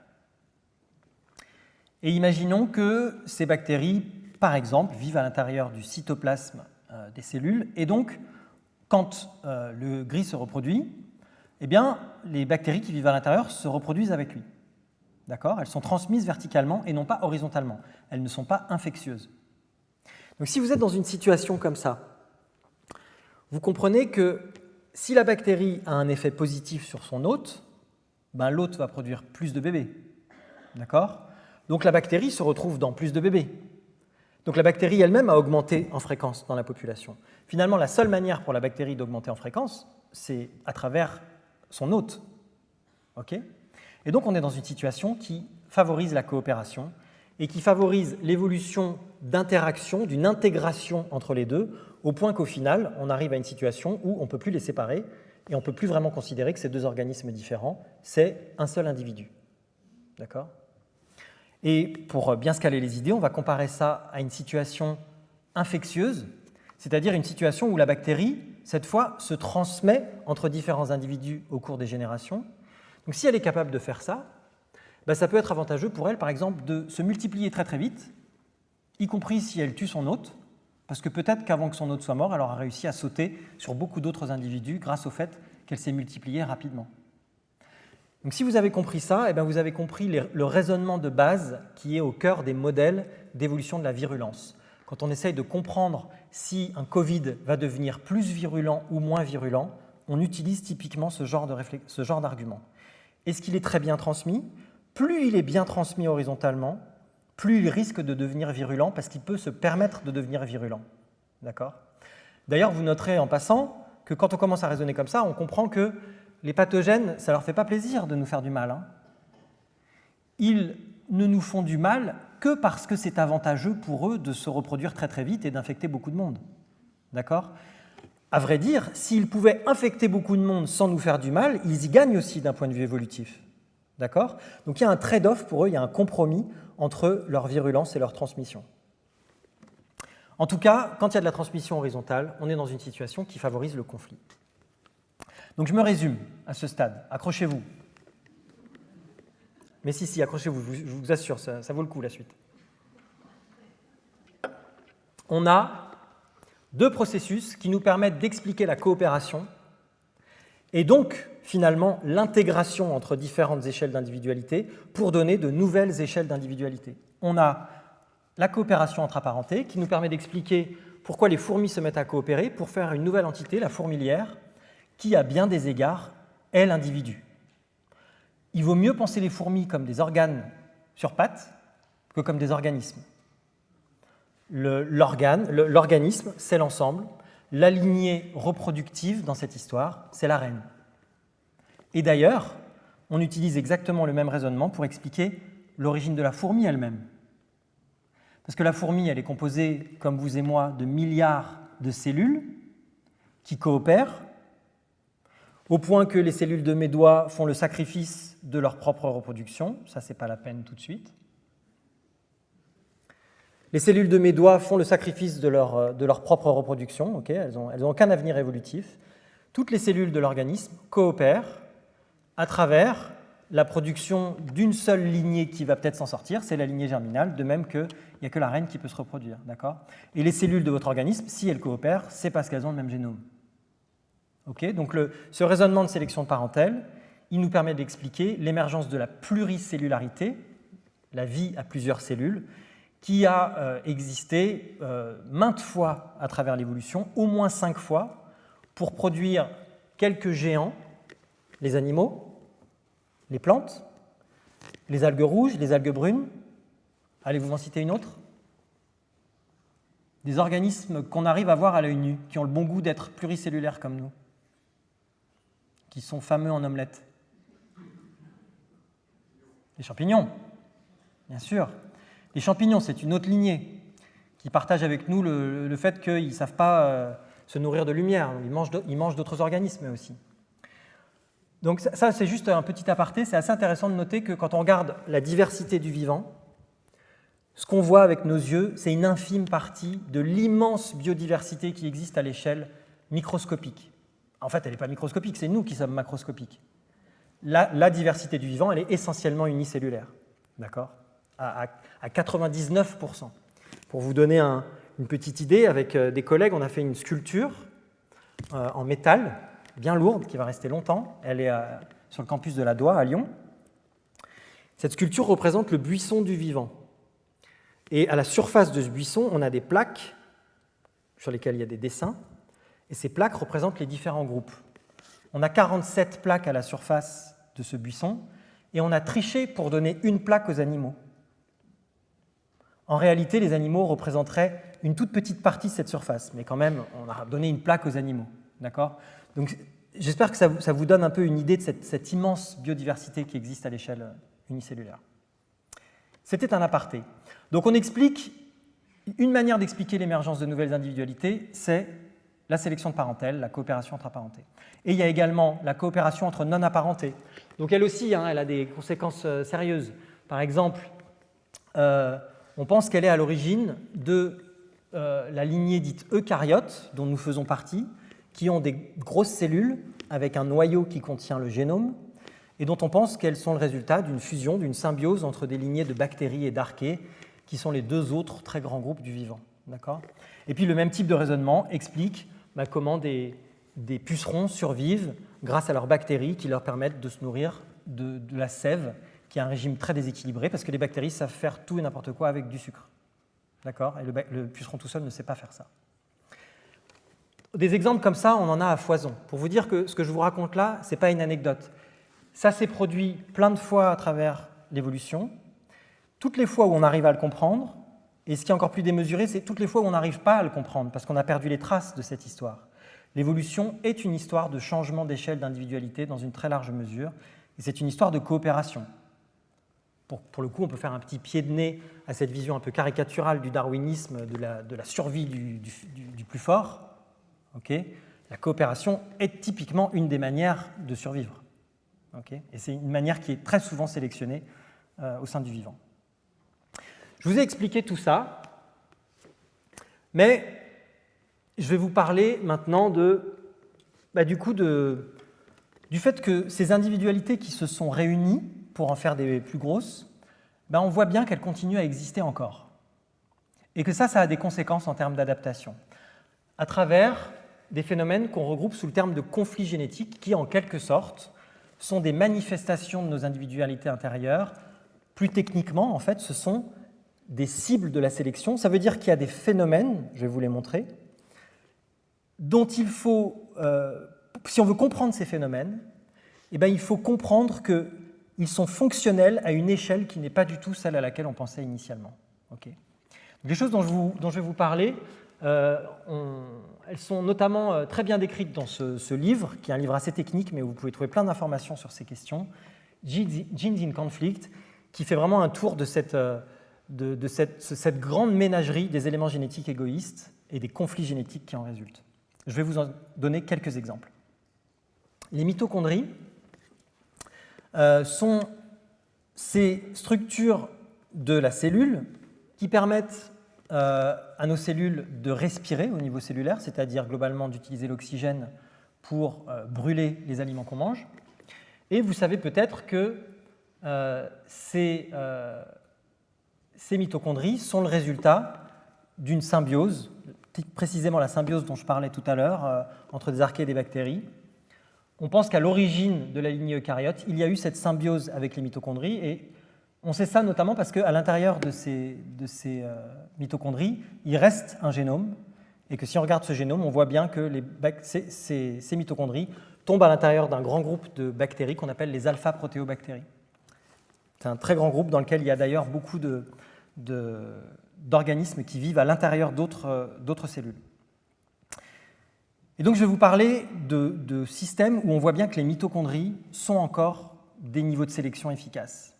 Et imaginons que ces bactéries, par exemple, vivent à l'intérieur du cytoplasme des cellules, et donc, quand le gris se reproduit, les bactéries qui vivent à l'intérieur se reproduisent avec lui. D'accord ? Elles sont transmises verticalement et non pas horizontalement. Elles ne sont pas infectieuses. Donc si vous êtes dans une situation comme ça, vous comprenez que si la bactérie a un effet positif sur son hôte, l'hôte va produire plus de bébés. D'accord ? Donc la bactérie se retrouve dans plus de bébés. Donc la bactérie elle-même a augmenté en fréquence dans la population. Finalement, la seule manière pour la bactérie d'augmenter en fréquence, c'est à travers son hôte. Okay ? Et donc on est dans une situation qui favorise la coopération et qui favorise l'évolution d'interactions, d'une intégration entre les deux, au point qu'au final, on arrive à une situation où on ne peut plus les séparer et on ne peut plus vraiment considérer que ces deux organismes différents, c'est un seul individu. D'accord ? Et pour bien se caler les idées, on va comparer ça à une situation infectieuse, c'est-à-dire une situation où la bactérie, cette fois, se transmet entre différents individus au cours des générations. Donc si elle est capable de faire ça, ça peut être avantageux pour elle, par exemple, de se multiplier très très vite, y compris si elle tue son hôte, parce que peut-être qu'avant que son hôte soit mort, elle aura réussi à sauter sur beaucoup d'autres individus grâce au fait qu'elle s'est multipliée rapidement. Donc si vous avez compris ça, vous avez compris le raisonnement de base qui est au cœur des modèles d'évolution de la virulence. Quand on essaye de comprendre si un Covid va devenir plus virulent ou moins virulent, on utilise typiquement ce genre d'argument. Est-ce qu'il est très bien transmis ? Plus il est bien transmis horizontalement, plus il risque de devenir virulent parce qu'il peut se permettre de devenir virulent. D'accord ? D'ailleurs, vous noterez en passant que quand on commence à raisonner comme ça, on comprend que les pathogènes, ça ne leur fait pas plaisir de nous faire du mal. Ils ne nous font du mal que parce que c'est avantageux pour eux de se reproduire très très vite et d'infecter beaucoup de monde. D'accord ? À vrai dire, s'ils pouvaient infecter beaucoup de monde sans nous faire du mal, ils y gagnent aussi d'un point de vue évolutif. D'accord ? Donc il y a un trade-off pour eux, il y a un compromis entre leur virulence et leur transmission. En tout cas, quand il y a de la transmission horizontale, on est dans une situation qui favorise le conflit. Donc je me résume à ce stade. Accrochez-vous. Mais si, accrochez-vous, je vous assure, ça vaut le coup la suite. On a deux processus qui nous permettent d'expliquer la coopération et donc, finalement, l'intégration entre différentes échelles d'individualité pour donner de nouvelles échelles d'individualité. On a la coopération entre apparentés qui nous permet d'expliquer pourquoi les fourmis se mettent à coopérer pour faire une nouvelle entité, la fourmilière, qui, à bien des égards, est l'individu. Il vaut mieux penser les fourmis comme des organes sur pattes que comme des organismes. L'organisme, c'est l'ensemble. La lignée reproductive dans cette histoire, c'est la reine. Et d'ailleurs, on utilise exactement le même raisonnement pour expliquer l'origine de la fourmi elle-même. Parce que la fourmi, elle est composée, comme vous et moi, de milliards de cellules qui coopèrent, au point que les cellules de mes doigts font le sacrifice de leur propre reproduction. Ça, ce n'est pas la peine tout de suite. Les cellules de mes doigts font le sacrifice de leur propre reproduction. Okay, elles n'ont aucun avenir évolutif. Toutes les cellules de l'organisme coopèrent à travers la production d'une seule lignée qui va peut-être s'en sortir, c'est la lignée germinale, de même qu'il n'y a que la reine qui peut se reproduire. Et les cellules de votre organisme, si elles coopèrent, c'est parce qu'elles ont le même génome. Okay, donc ce raisonnement de sélection parentèle, il nous permet d'expliquer l'émergence de la pluricellularité, la vie à plusieurs cellules, qui a existé maintes fois à travers l'évolution, au moins 5 fois, pour produire quelques géants, les animaux, les plantes, les algues rouges, les algues brunes. Allez-vous m'en citer une autre ? Des organismes qu'on arrive à voir à l'œil nu, qui ont le bon goût d'être pluricellulaires comme nous, qui sont fameux en omelette. Les champignons, bien sûr. Les champignons, c'est une autre lignée qui partage avec nous le fait qu'ils ne savent pas se nourrir de lumière. Ils mangent d'autres organismes aussi. Donc ça, c'est juste un petit aparté. C'est assez intéressant de noter que quand on regarde la diversité du vivant, ce qu'on voit avec nos yeux, c'est une infime partie de l'immense biodiversité qui existe à l'échelle microscopique. En fait, elle n'est pas microscopique, c'est nous qui sommes macroscopiques. La diversité du vivant, elle est essentiellement unicellulaire. D'accord ? À 99%. Pour vous donner une petite idée, avec des collègues, on a fait une sculpture en métal, bien lourde, qui va rester longtemps. Elle est sur le campus de la Doua, à Lyon. Cette sculpture représente le buisson du vivant. Et à la surface de ce buisson, on a des plaques sur lesquelles il y a des dessins. Et ces plaques représentent les différents groupes. On a 47 plaques à la surface de ce buisson, et on a triché pour donner une plaque aux animaux. en réalité, les animaux représenteraient une toute petite partie de cette surface, mais quand même, on a donné une plaque aux animaux. D'accord ? Donc, j'espère que ça vous donne un peu une idée de cette immense biodiversité qui existe à l'échelle unicellulaire. C'était un aparté. Donc, on explique, une manière d'expliquer l'émergence de nouvelles individualités, c'est la sélection de parentèle, la coopération entre apparentés. Et il y a également la coopération entre non-apparentés. Donc, elle aussi, elle a des conséquences sérieuses. Par exemple, on pense qu'elle est à l'origine de la lignée dite eucaryote, dont nous faisons partie, qui ont des grosses cellules avec un noyau qui contient le génome, et dont on pense qu'elles sont le résultat d'une fusion, d'une symbiose entre des lignées de bactéries et d'archées, qui sont les deux autres très grands groupes du vivant. Et puis le même type de raisonnement explique comment des pucerons survivent grâce à leurs bactéries qui leur permettent de se nourrir de la sève, qui est un régime très déséquilibré, parce que les bactéries savent faire tout et n'importe quoi avec du sucre. D'accord ? Et le puceron tout seul ne sait pas faire ça. Des exemples comme ça, on en a à foison. Pour vous dire que ce que je vous raconte là, ce n'est pas une anecdote. Ça s'est produit plein de fois à travers l'évolution. Toutes les fois où on arrive à le comprendre, et ce qui est encore plus démesuré, c'est toutes les fois où on n'arrive pas à le comprendre, parce qu'on a perdu les traces de cette histoire. L'évolution est une histoire de changement d'échelle d'individualité dans une très large mesure, et c'est une histoire de coopération. Pour le coup, on peut faire un petit pied de nez à cette vision un peu caricaturale du darwinisme, de la survie du plus fort. La coopération est typiquement une des manières de survivre. Et c'est une manière qui est très souvent sélectionnée au sein du vivant. Je vous ai expliqué tout ça, mais je vais vous parler maintenant du fait que ces individualités qui se sont réunies pour en faire des plus grosses, on voit bien qu'elles continuent à exister encore. Et que ça a des conséquences en termes d'adaptation, à travers des phénomènes qu'on regroupe sous le terme de conflits génétiques, qui, en quelque sorte, sont des manifestations de nos individualités intérieures. Plus techniquement, en fait, ce sont des cibles de la sélection. Ça veut dire qu'il y a des phénomènes, je vais vous les montrer, dont il faut, si on veut comprendre ces phénomènes, il faut comprendre qu'ils sont fonctionnels à une échelle qui n'est pas du tout celle à laquelle on pensait initialement. Les choses dont je vais vous parler, elles sont notamment très bien décrites dans ce livre, qui est un livre assez technique, mais où vous pouvez trouver plein d'informations sur ces questions, Genes in Conflict, qui fait vraiment un tour de cette grande ménagerie des éléments génétiques égoïstes et des conflits génétiques qui en résultent. Je vais vous en donner quelques exemples. Les mitochondries sont ces structures de la cellule qui permettent à nos cellules de respirer au niveau cellulaire, c'est-à-dire globalement d'utiliser l'oxygène pour brûler les aliments qu'on mange. Et vous savez peut-être que ces mitochondries sont le résultat d'une symbiose, précisément la symbiose dont je parlais tout à l'heure, entre des archées et des bactéries. On pense qu'à l'origine de la lignée eucaryote, il y a eu cette symbiose avec les mitochondries, et on sait ça notamment parce qu'à l'intérieur de ces mitochondries, il reste un génome, et que si on regarde ce génome, on voit bien que ces mitochondries tombent à l'intérieur d'un grand groupe de bactéries qu'on appelle les alpha-protéobactéries. C'est un très grand groupe dans lequel il y a d'ailleurs beaucoup d'organismes qui vivent à l'intérieur d'autres cellules. Et donc je vais vous parler de systèmes où on voit bien que les mitochondries sont encore des niveaux de sélection efficaces.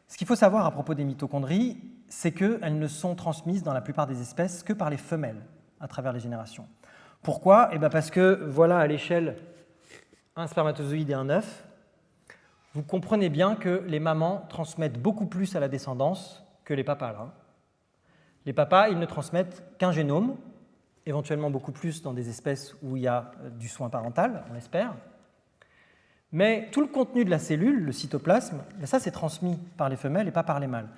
Ce qu'il faut savoir à propos des mitochondries, c'est qu'elles ne sont transmises dans la plupart des espèces que par les femelles à travers les générations. Pourquoi ? Parce que voilà à l'échelle un spermatozoïde et un œuf, vous comprenez bien que les mamans transmettent beaucoup plus à la descendance que les papas. Là. Les papas, ils ne transmettent qu'un génome, éventuellement beaucoup plus dans des espèces où il y a du soin parental, on l'espère. Mais tout le contenu de la cellule, le cytoplasme, ça c'est transmis par les femelles et pas par les mâles.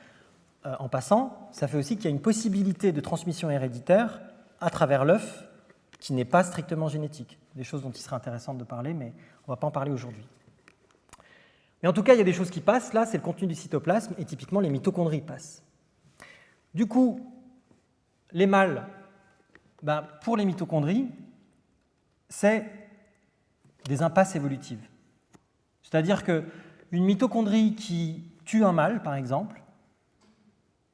En passant, ça fait aussi qu'il y a une possibilité de transmission héréditaire à travers l'œuf qui n'est pas strictement génétique. Des choses dont il serait intéressant de parler, mais on ne va pas en parler aujourd'hui. Mais en tout cas, il y a des choses qui passent. Là, c'est le contenu du cytoplasme et typiquement les mitochondries passent. Du coup, les mâles, pour les mitochondries, c'est des impasses évolutives. C'est-à-dire qu'une mitochondrie qui tue un mâle, par exemple,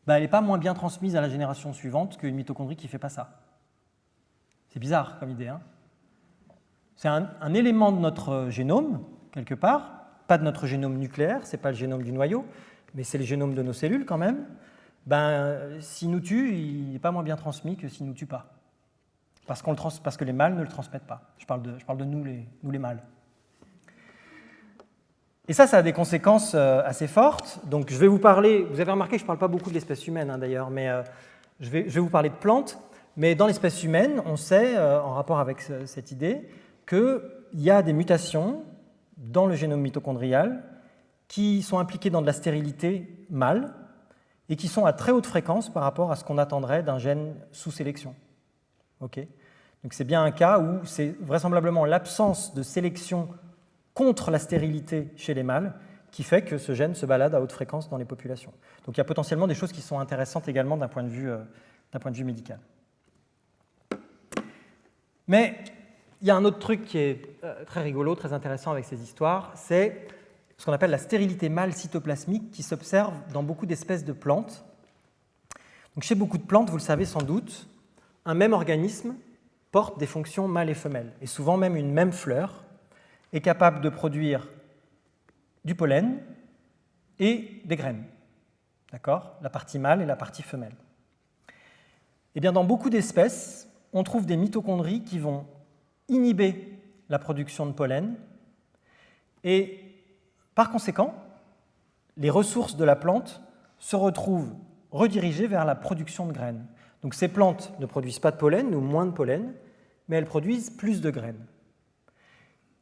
elle n'est pas moins bien transmise à la génération suivante qu'une mitochondrie qui ne fait pas ça. C'est bizarre comme idée, hein. C'est un élément de notre génome, quelque part, pas de notre génome nucléaire, ce n'est pas le génome du noyau, mais c'est le génome de nos cellules quand même. S'il nous tue, il n'est pas moins bien transmis que s'il ne nous tue pas. Parce que les mâles ne le transmettent pas. Je parle de nous les mâles. Et ça a des conséquences assez fortes. Donc je vais vous parler, vous avez remarqué que je ne parle pas beaucoup de l'espèce humaine hein, d'ailleurs, mais je vais vous parler de plantes. Mais dans l'espèce humaine, on sait, en rapport avec cette idée, qu'il y a des mutations dans le génome mitochondrial qui sont impliquées dans de la stérilité mâle et qui sont à très haute fréquence par rapport à ce qu'on attendrait d'un gène sous sélection. Okay. Donc c'est bien un cas où c'est vraisemblablement l'absence de sélection contre la stérilité chez les mâles qui fait que ce gène se balade à haute fréquence dans les populations. Donc il y a potentiellement des choses qui sont intéressantes également d'un point de vue médical. Mais il y a un autre truc qui est très rigolo, très intéressant avec ces histoires, c'est ce qu'on appelle la stérilité mâle cytoplasmique qui s'observe dans beaucoup d'espèces de plantes. Donc chez beaucoup de plantes, vous le savez sans doute, un même organisme porte des fonctions mâles et femelles, et souvent même une même fleur est capable de produire du pollen et des graines. D'accord ? La partie mâle et la partie femelle. Eh bien, dans beaucoup d'espèces, on trouve des mitochondries qui vont inhiber la production de pollen et, par conséquent, les ressources de la plante se retrouvent redirigées vers la production de graines. Donc ces plantes ne produisent pas de pollen ou moins de pollen, mais elles produisent plus de graines.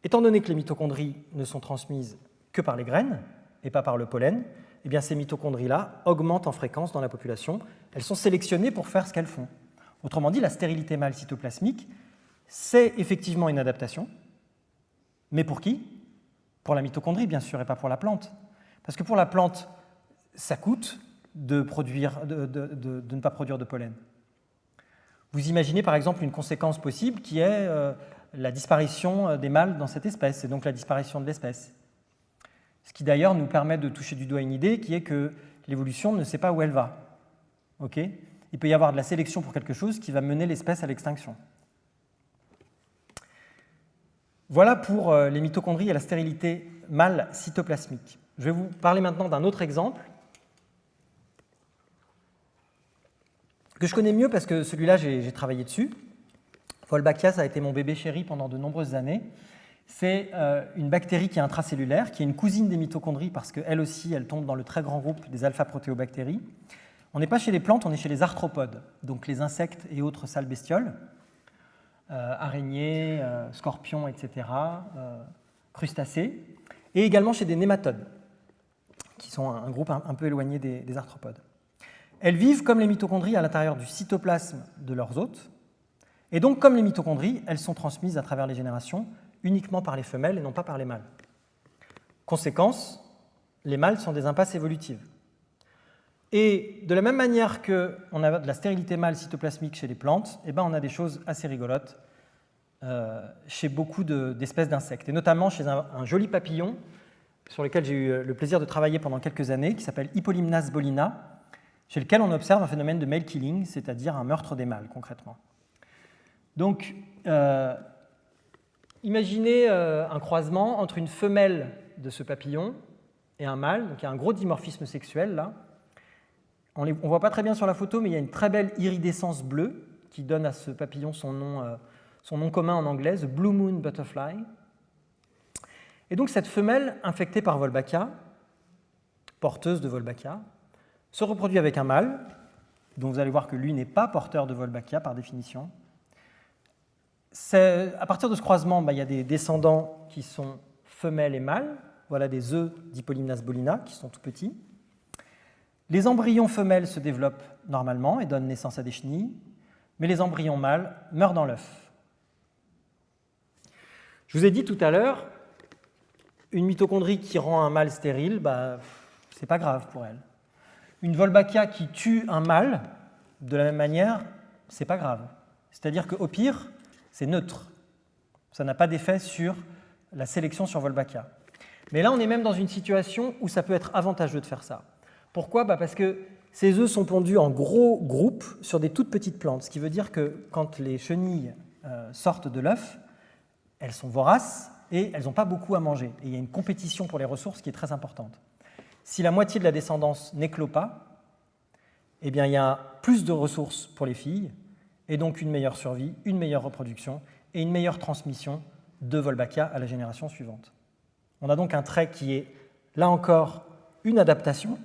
Étant donné que les mitochondries ne sont transmises que par les graines et pas par le pollen, eh bien ces mitochondries-là augmentent en fréquence dans la population. Elles sont sélectionnées pour faire ce qu'elles font. Autrement dit, la stérilité mâle cytoplasmique, c'est effectivement une adaptation. Mais pour qui ? Pour la mitochondrie, bien sûr, et pas pour la plante. Parce que pour la plante, ça coûte de ne pas produire de pollen. Vous imaginez par exemple une conséquence possible qui est la disparition des mâles dans cette espèce, et donc la disparition de l'espèce. Ce qui d'ailleurs nous permet de toucher du doigt une idée qui est que l'évolution ne sait pas où elle va. Okay ? Il peut y avoir de la sélection pour quelque chose qui va mener l'espèce à l'extinction. Voilà pour les mitochondries et la stérilité mâle cytoplasmique. Je vais vous parler maintenant d'un autre exemple que je connais mieux parce que celui-là, j'ai travaillé dessus. Wolbachia, ça a été mon bébé chéri pendant de nombreuses années. C'est une bactérie qui est intracellulaire, qui est une cousine des mitochondries parce qu'elle aussi, elle tombe dans le très grand groupe des alpha-protéobactéries. On n'est pas chez les plantes, on est chez les arthropodes, donc les insectes et autres sales bestioles, araignées, scorpions, etc., crustacés, et également chez des nématodes, qui sont un groupe un peu éloigné des arthropodes. Elles vivent comme les mitochondries à l'intérieur du cytoplasme de leurs hôtes, et donc comme les mitochondries, elles sont transmises à travers les générations uniquement par les femelles et non pas par les mâles. Conséquence, les mâles sont des impasses évolutives. Et de la même manière qu'on a de la stérilité mâle cytoplasmique chez les plantes, eh ben on a des choses assez rigolotes chez beaucoup d'espèces d'insectes, et notamment chez un joli papillon sur lequel j'ai eu le plaisir de travailler pendant quelques années, qui s'appelle Hippolimnas bolina, chez lequel on observe un phénomène de male killing, c'est-à-dire un meurtre des mâles, concrètement. Donc, imaginez un croisement entre une femelle de ce papillon et un mâle, donc il y a un gros dimorphisme sexuel là. On ne voit pas très bien sur la photo, mais il y a une très belle iridescence bleue qui donne à ce papillon son nom commun en anglais, the Blue Moon Butterfly. Et donc cette femelle infectée par Wolbachia, porteuse de Wolbachia, se reproduit avec un mâle, dont vous allez voir que lui n'est pas porteur de Wolbachia par définition. À partir de ce croisement, il y a des descendants qui sont femelles et mâles. Voilà des œufs d'Hippolimnas bolina qui sont tout petits. Les embryons femelles se développent normalement et donnent naissance à des chenilles, mais les embryons mâles meurent dans l'œuf. Je vous ai dit tout à l'heure, une mitochondrie qui rend un mâle stérile, c'est pas grave pour elle. Une Wolbachia qui tue un mâle, de la même manière, c'est pas grave. C'est-à-dire qu'au pire, c'est neutre. Ça n'a pas d'effet sur la sélection sur Mais là, on est même dans une situation où ça peut être avantageux de faire ça. Pourquoi ? Parce que ces œufs sont pondus en gros groupes sur des toutes petites plantes, ce qui veut dire que quand les chenilles sortent de l'œuf, elles sont voraces et elles n'ont pas beaucoup à manger. Et il y a une compétition pour les ressources qui est très importante. Si la moitié de la descendance n'éclot pas, eh bien, il y a plus de ressources pour les filles, et donc une meilleure survie, une meilleure reproduction et une meilleure transmission de Wolbachia à la génération suivante. On a donc un trait qui est, là encore, une adaptation,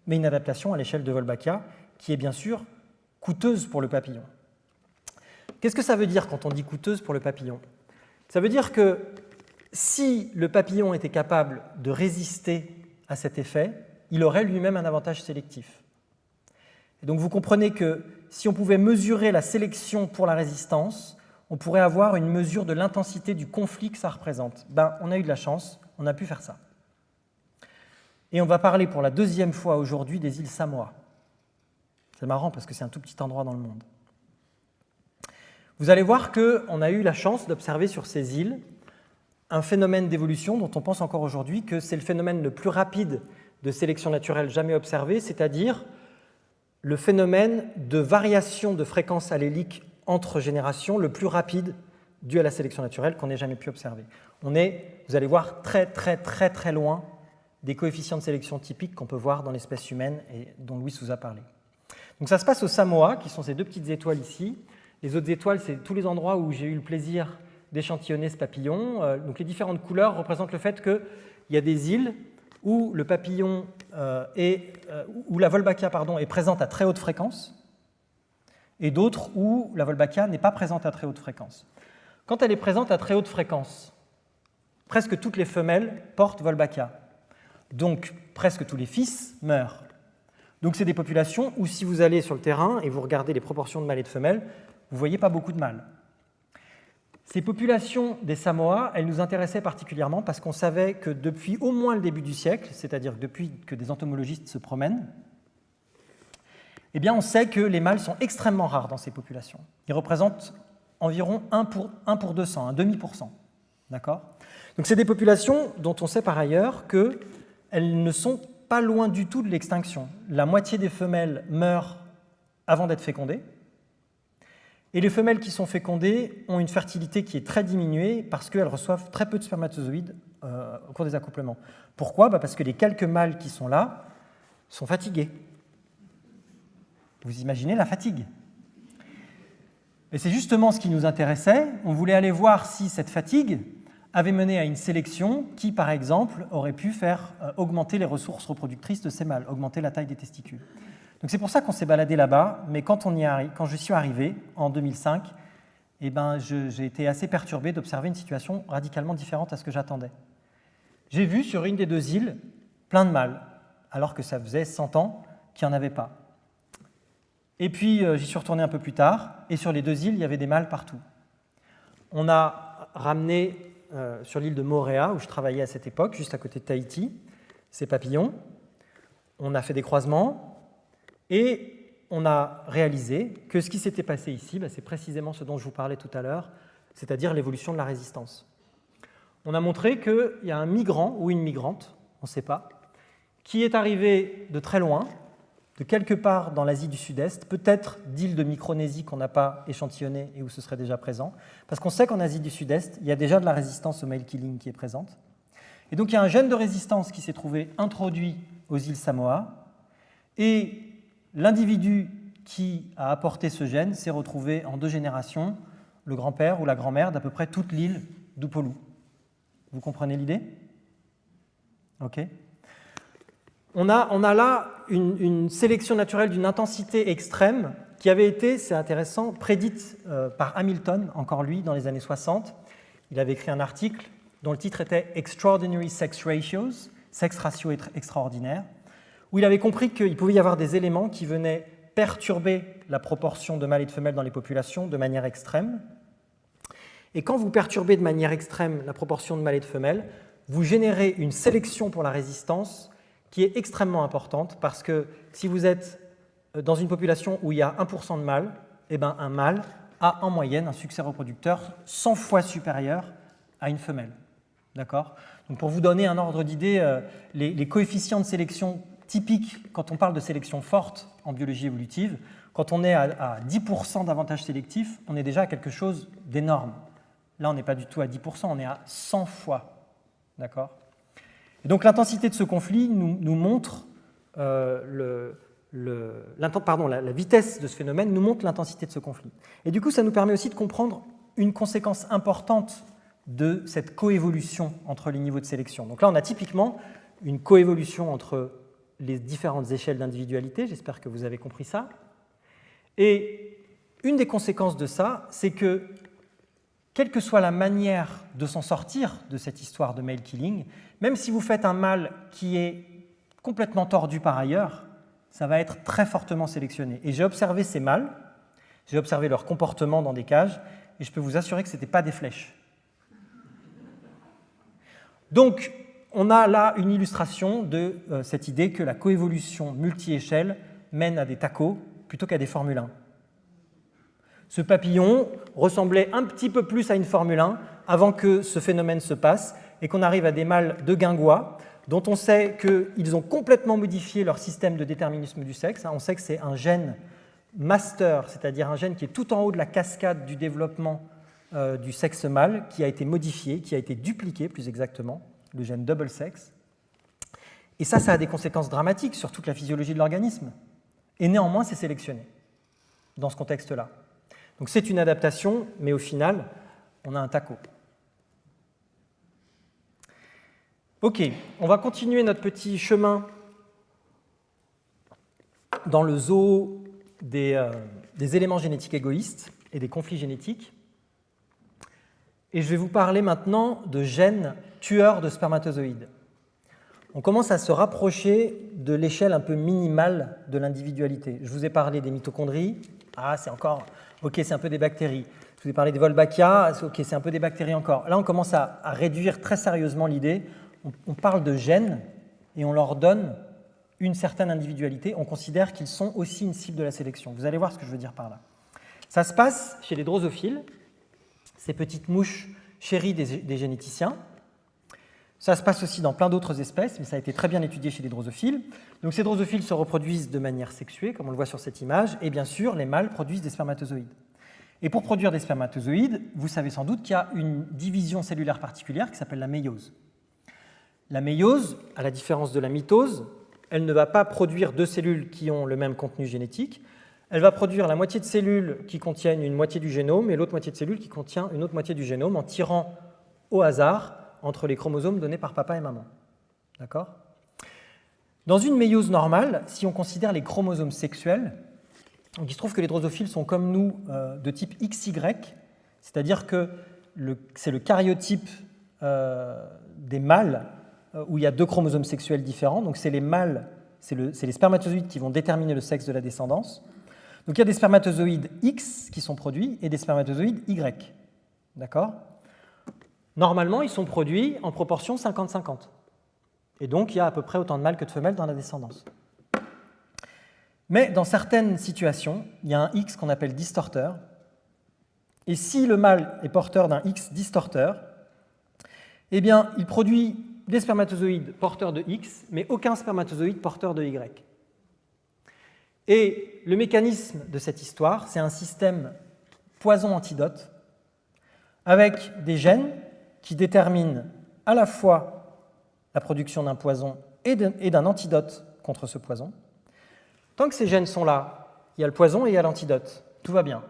mais une adaptation à l'échelle de Wolbachia, qui est bien sûr coûteuse pour le papillon. Qu'est-ce que ça veut dire quand on dit coûteuse pour le papillon? Ça veut dire que si le papillon était capable de résister à cet effet, il aurait lui-même un avantage sélectif. Et donc vous comprenez que si on pouvait mesurer la sélection pour la résistance, on pourrait avoir une mesure de l'intensité du conflit que ça représente. On a eu de la chance, on a pu faire ça. Et on va parler pour la deuxième fois aujourd'hui des îles Samoa. C'est marrant parce que c'est un tout petit endroit dans le monde. Vous allez voir qu'on a eu la chance d'observer sur ces îles un phénomène d'évolution dont on pense encore aujourd'hui que c'est le phénomène le plus rapide de sélection naturelle jamais observé, c'est-à-dire le phénomène de variation de fréquence allélique entre générations le plus rapide dû à la sélection naturelle qu'on ait jamais pu observer. On est, vous allez voir, très loin des coefficients de sélection typiques qu'on peut voir dans l'espèce humaine et dont Louis vous a parlé. Donc ça se passe aux Samoa, qui sont ces deux petites étoiles ici. Les autres étoiles, c'est tous les endroits où j'ai eu le plaisir d'échantillonner ce papillon. Donc les différentes couleurs représentent le fait qu'il y a des îles où le papillon où la Wolbachia est présente à très haute fréquence, et d'autres où la Wolbachia n'est pas présente à très haute fréquence. Quand elle est présente à très haute fréquence, presque toutes les femelles portent Wolbachia. Donc presque tous les fils meurent. Donc c'est des populations où si vous allez sur le terrain et vous regardez les proportions de mâles et de femelles, vous ne voyez pas beaucoup de mâles. Ces populations des Samoa, elles nous intéressaient particulièrement parce qu'on savait que depuis au moins le début du siècle, c'est-à-dire depuis que des entomologistes se promènent, eh bien on sait que les mâles sont extrêmement rares dans ces populations. Ils représentent environ 1 pour 200, un demi%. D'accord ? Donc c'est des populations dont on sait par ailleurs qu'elles ne sont pas loin du tout de l'extinction. La moitié des femelles meurent avant d'être fécondées. Et les femelles qui sont fécondées ont une fertilité qui est très diminuée parce qu'elles reçoivent très peu de spermatozoïdes au cours des accouplements. Pourquoi ? Parce que les quelques mâles qui sont là sont fatigués. Vous imaginez la fatigue. Et c'est justement ce qui nous intéressait. On voulait aller voir si cette fatigue avait mené à une sélection qui, par exemple, aurait pu faire augmenter les ressources reproductrices de ces mâles, augmenter la taille des testicules. Donc c'est pour ça qu'on s'est baladé là-bas, mais quand je suis arrivé en 2005, j'ai été assez perturbé d'observer une situation radicalement différente à ce que j'attendais. J'ai vu sur une des deux îles plein de mâles, alors que ça faisait 100 ans qu'il n'y en avait pas. Et puis j'y suis retourné un peu plus tard, et sur les deux îles, il y avait des mâles partout. On a ramené sur l'île de Moorea, où je travaillais à cette époque, juste à côté de Tahiti, ces papillons. On a fait des croisements. Et on a réalisé que ce qui s'était passé ici, c'est précisément ce dont je vous parlais tout à l'heure, c'est-à-dire l'évolution de la résistance. On a montré qu'il y a un migrant ou une migrante, on ne sait pas, qui est arrivé de très loin, de quelque part dans l'Asie du Sud-Est, peut-être d'îles de Micronésie qu'on n'a pas échantillonnées et où ce serait déjà présent, parce qu'on sait qu'en Asie du Sud-Est, il y a déjà de la résistance au male killing qui est présente. Et donc il y a un gène de résistance qui s'est trouvé introduit aux îles Samoa, et l'individu qui a apporté ce gène s'est retrouvé en 2 générations le grand-père ou la grand-mère d'à peu près toute l'île d'Upolu. Vous comprenez l'idée ? Ok. On a là une sélection naturelle d'une intensité extrême qui avait été, c'est intéressant, prédite par Hamilton, encore lui, dans les années 60. Il avait écrit un article dont le titre était « Extraordinary Sex Ratios », sexe ratio extraordinaire, où il avait compris qu'il pouvait y avoir des éléments qui venaient perturber la proportion de mâles et de femelles dans les populations de manière extrême. Et quand vous perturbez de manière extrême la proportion de mâles et de femelles, vous générez une sélection pour la résistance qui est extrêmement importante parce que si vous êtes dans une population où il y a 1% de mâles, un mâle a en moyenne un succès reproducteur 100 fois supérieur à une femelle. D'accord ? Donc pour vous donner un ordre d'idée, les coefficients de sélection typique quand on parle de sélection forte en biologie évolutive. Quand on est à 10% d'avantage sélectif, on est déjà à quelque chose d'énorme. Là, on n'est pas du tout à 10%, on est à 100 fois. D'accord ? Et donc l'intensité de ce conflit nous montre la vitesse de ce phénomène nous montre l'intensité de ce conflit. Et du coup, ça nous permet aussi de comprendre une conséquence importante de cette coévolution entre les niveaux de sélection. Donc là, on a typiquement une coévolution entre les différentes échelles d'individualité. J'espère que vous avez compris ça. Et une des conséquences de ça, c'est que, quelle que soit la manière de s'en sortir de cette histoire de male killing, même si vous faites un mâle qui est complètement tordu par ailleurs, ça va être très fortement sélectionné. Et j'ai observé ces mâles, j'ai observé leur comportement dans des cages, et je peux vous assurer que ce n'étaient pas des flèches. Donc, on a là une illustration de cette idée que la coévolution multi-échelle mène à des tacos plutôt qu'à des Formule 1. Ce papillon ressemblait un petit peu plus à une Formule 1 avant que ce phénomène se passe et qu'on arrive à des mâles de guingois dont on sait qu'ils ont complètement modifié leur système de déterminisme du sexe. On sait que c'est un gène master, c'est-à-dire un gène qui est tout en haut de la cascade du développement du sexe mâle, qui a été modifié, qui a été dupliqué plus exactement, le gène double sex. Et ça a des conséquences dramatiques sur toute la physiologie de l'organisme. Et néanmoins, c'est sélectionné dans ce contexte-là. Donc c'est une adaptation, mais au final, on a un taco. Ok, on va continuer notre petit chemin dans le zoo des éléments génétiques égoïstes et des conflits génétiques. Et je vais vous parler maintenant de gènes tueurs de spermatozoïdes. On commence à se rapprocher de l'échelle un peu minimale de l'individualité. Je vous ai parlé des mitochondries. Ah, c'est encore... Ok, c'est un peu des bactéries. Je vous ai parlé des Wolbachia. Ok, c'est un peu des bactéries encore. Là, on commence à réduire très sérieusement l'idée. On parle de gènes et on leur donne une certaine individualité. On considère qu'ils sont aussi une cible de la sélection. Vous allez voir ce que je veux dire par là. Ça se passe chez les drosophiles, ces petites mouches chéries des généticiens. Ça se passe aussi dans plein d'autres espèces, mais ça a été très bien étudié chez les drosophiles. Donc ces drosophiles se reproduisent de manière sexuée, comme on le voit sur cette image, et bien sûr, les mâles produisent des spermatozoïdes. Et pour produire des spermatozoïdes, vous savez sans doute qu'il y a une division cellulaire particulière qui s'appelle la méiose. La méiose, à la différence de la mitose, elle ne va pas produire deux cellules qui ont le même contenu génétique. Elle va produire la moitié de cellules qui contiennent une moitié du génome et l'autre moitié de cellules qui contient une autre moitié du génome en tirant au hasard entre les chromosomes donnés par papa et maman. D'accord ? Dans une méiose normale, si on considère les chromosomes sexuels, donc il se trouve que les drosophiles sont comme nous de type XY, c'est-à-dire que c'est le karyotype des mâles où il y a deux chromosomes sexuels différents. Donc c'est les mâles, c'est les spermatozoïdes qui vont déterminer le sexe de la descendance. Donc il y a des spermatozoïdes X qui sont produits et des spermatozoïdes Y. D'accord ? Normalement, ils sont produits en proportion 50-50. Et donc, il y a à peu près autant de mâles que de femelles dans la descendance. Mais dans certaines situations, il y a un X qu'on appelle distorteur. Et si le mâle est porteur d'un X distorteur, eh bien, il produit des spermatozoïdes porteurs de X, mais aucun spermatozoïde porteur de Y. Et le mécanisme de cette histoire, c'est un système poison-antidote avec des gènes qui déterminent à la fois la production d'un poison et d'un antidote contre ce poison. Tant que ces gènes sont là, il y a le poison et il y a l'antidote. Tout va bien.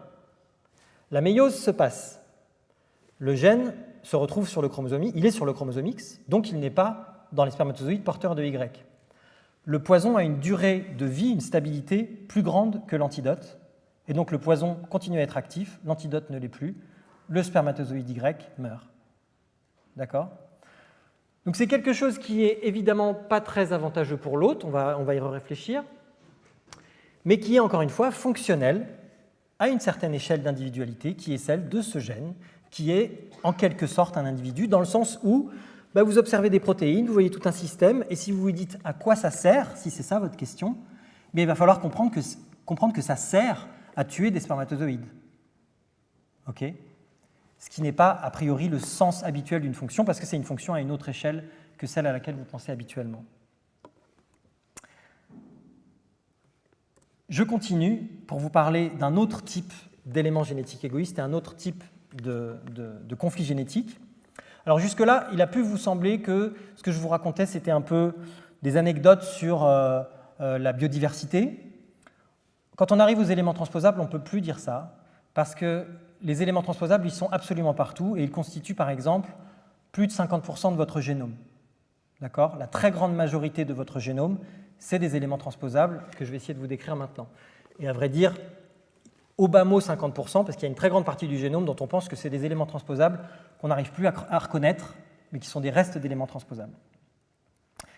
La méiose se passe. Le gène se retrouve sur le chromosome X, il est sur le chromosome X, donc il n'est pas dans les spermatozoïdes porteurs de Y. Le poison a une durée de vie, une stabilité plus grande que l'antidote, et donc le poison continue à être actif, l'antidote ne l'est plus, le spermatozoïde Y meurt. D'accord ? Donc c'est quelque chose qui est évidemment pas très avantageux pour l'hôte, on va y réfléchir, mais qui est encore une fois fonctionnel à une certaine échelle d'individualité, qui est celle de ce gène, qui est en quelque sorte un individu, dans le sens où vous observez des protéines, vous voyez tout un système, et si vous vous dites à quoi ça sert, si c'est ça votre question, il va falloir comprendre que ça sert à tuer des spermatozoïdes. Ok ? Ce qui n'est pas a priori le sens habituel d'une fonction, parce que c'est une fonction à une autre échelle que celle à laquelle vous pensez habituellement. Je continue pour vous parler d'un autre type d'éléments génétiques égoïstes et un autre type de conflit génétique. Alors jusque-là, il a pu vous sembler que ce que je vous racontais, c'était un peu des anecdotes sur la biodiversité. Quand on arrive aux éléments transposables, on ne peut plus dire ça, parce que les éléments transposables, ils sont absolument partout, et ils constituent par exemple plus de 50% de votre génome. D'accord ? La très grande majorité de votre génome, c'est des éléments transposables que je vais essayer de vous décrire maintenant. Et à vrai dire, au bas mot 50%, parce qu'il y a une très grande partie du génome dont on pense que c'est des éléments transposables qu'on n'arrive plus à reconnaître, mais qui sont des restes d'éléments transposables.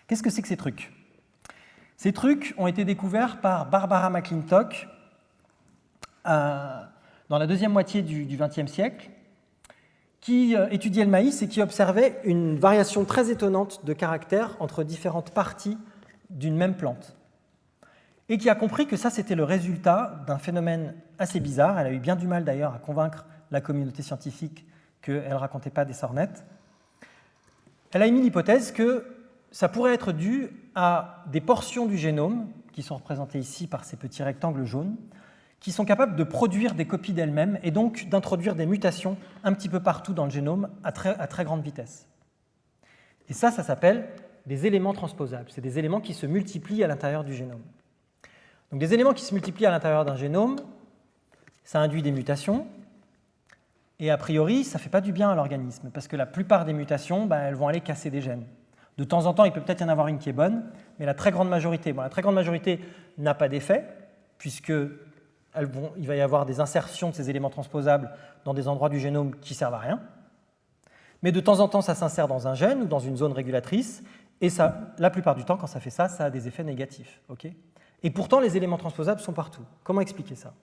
Qu'est-ce que c'est que ces trucs ? Ces trucs ont été découverts par Barbara McClintock dans la deuxième moitié du XXe siècle, qui étudiait le maïs et qui observait une variation très étonnante de caractère entre différentes parties d'une même plante. Et qui a compris que ça, c'était le résultat d'un phénomène assez bizarre. Elle a eu bien du mal d'ailleurs à convaincre la communauté scientifique qu'elle ne racontait pas des sornettes. Elle a émis l'hypothèse que ça pourrait être dû à des portions du génome, qui sont représentées ici par ces petits rectangles jaunes, qui sont capables de produire des copies d'elles-mêmes et donc d'introduire des mutations un petit peu partout dans le génome à très grande vitesse. Et ça s'appelle des éléments transposables. C'est des éléments qui se multiplient à l'intérieur du génome. Donc des éléments qui se multiplient à l'intérieur d'un génome, ça induit des mutations, et a priori, ça ne fait pas du bien à l'organisme, parce que la plupart des mutations, elles vont aller casser des gènes. De temps en temps, il peut peut-être y en avoir une qui est bonne, mais la très grande majorité, n'a pas d'effet, puisqu'il va y avoir des insertions de ces éléments transposables dans des endroits du génome qui ne servent à rien. Mais de temps en temps, ça s'insère dans un gène ou dans une zone régulatrice, et ça, la plupart du temps, quand ça fait ça, ça a des effets négatifs. Okay ? Et pourtant, les éléments transposables sont partout. Comment expliquer ça ?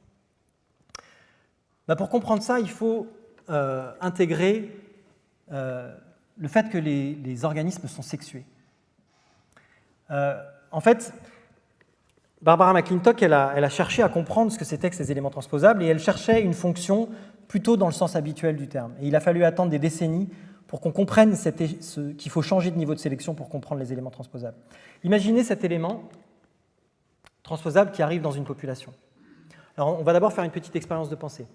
Pour comprendre ça, il faut intégrer le fait que les organismes sont sexués. En fait, Barbara McClintock, elle a cherché à comprendre ce que c'était que ces éléments transposables, et elle cherchait une fonction plutôt dans le sens habituel du terme. Et il a fallu attendre des décennies pour qu'on comprenne qu'il faut changer de niveau de sélection pour comprendre les éléments transposables. Imaginez cet élément transposable qui arrive dans une population. Alors, on va d'abord faire une petite expérience de pensée.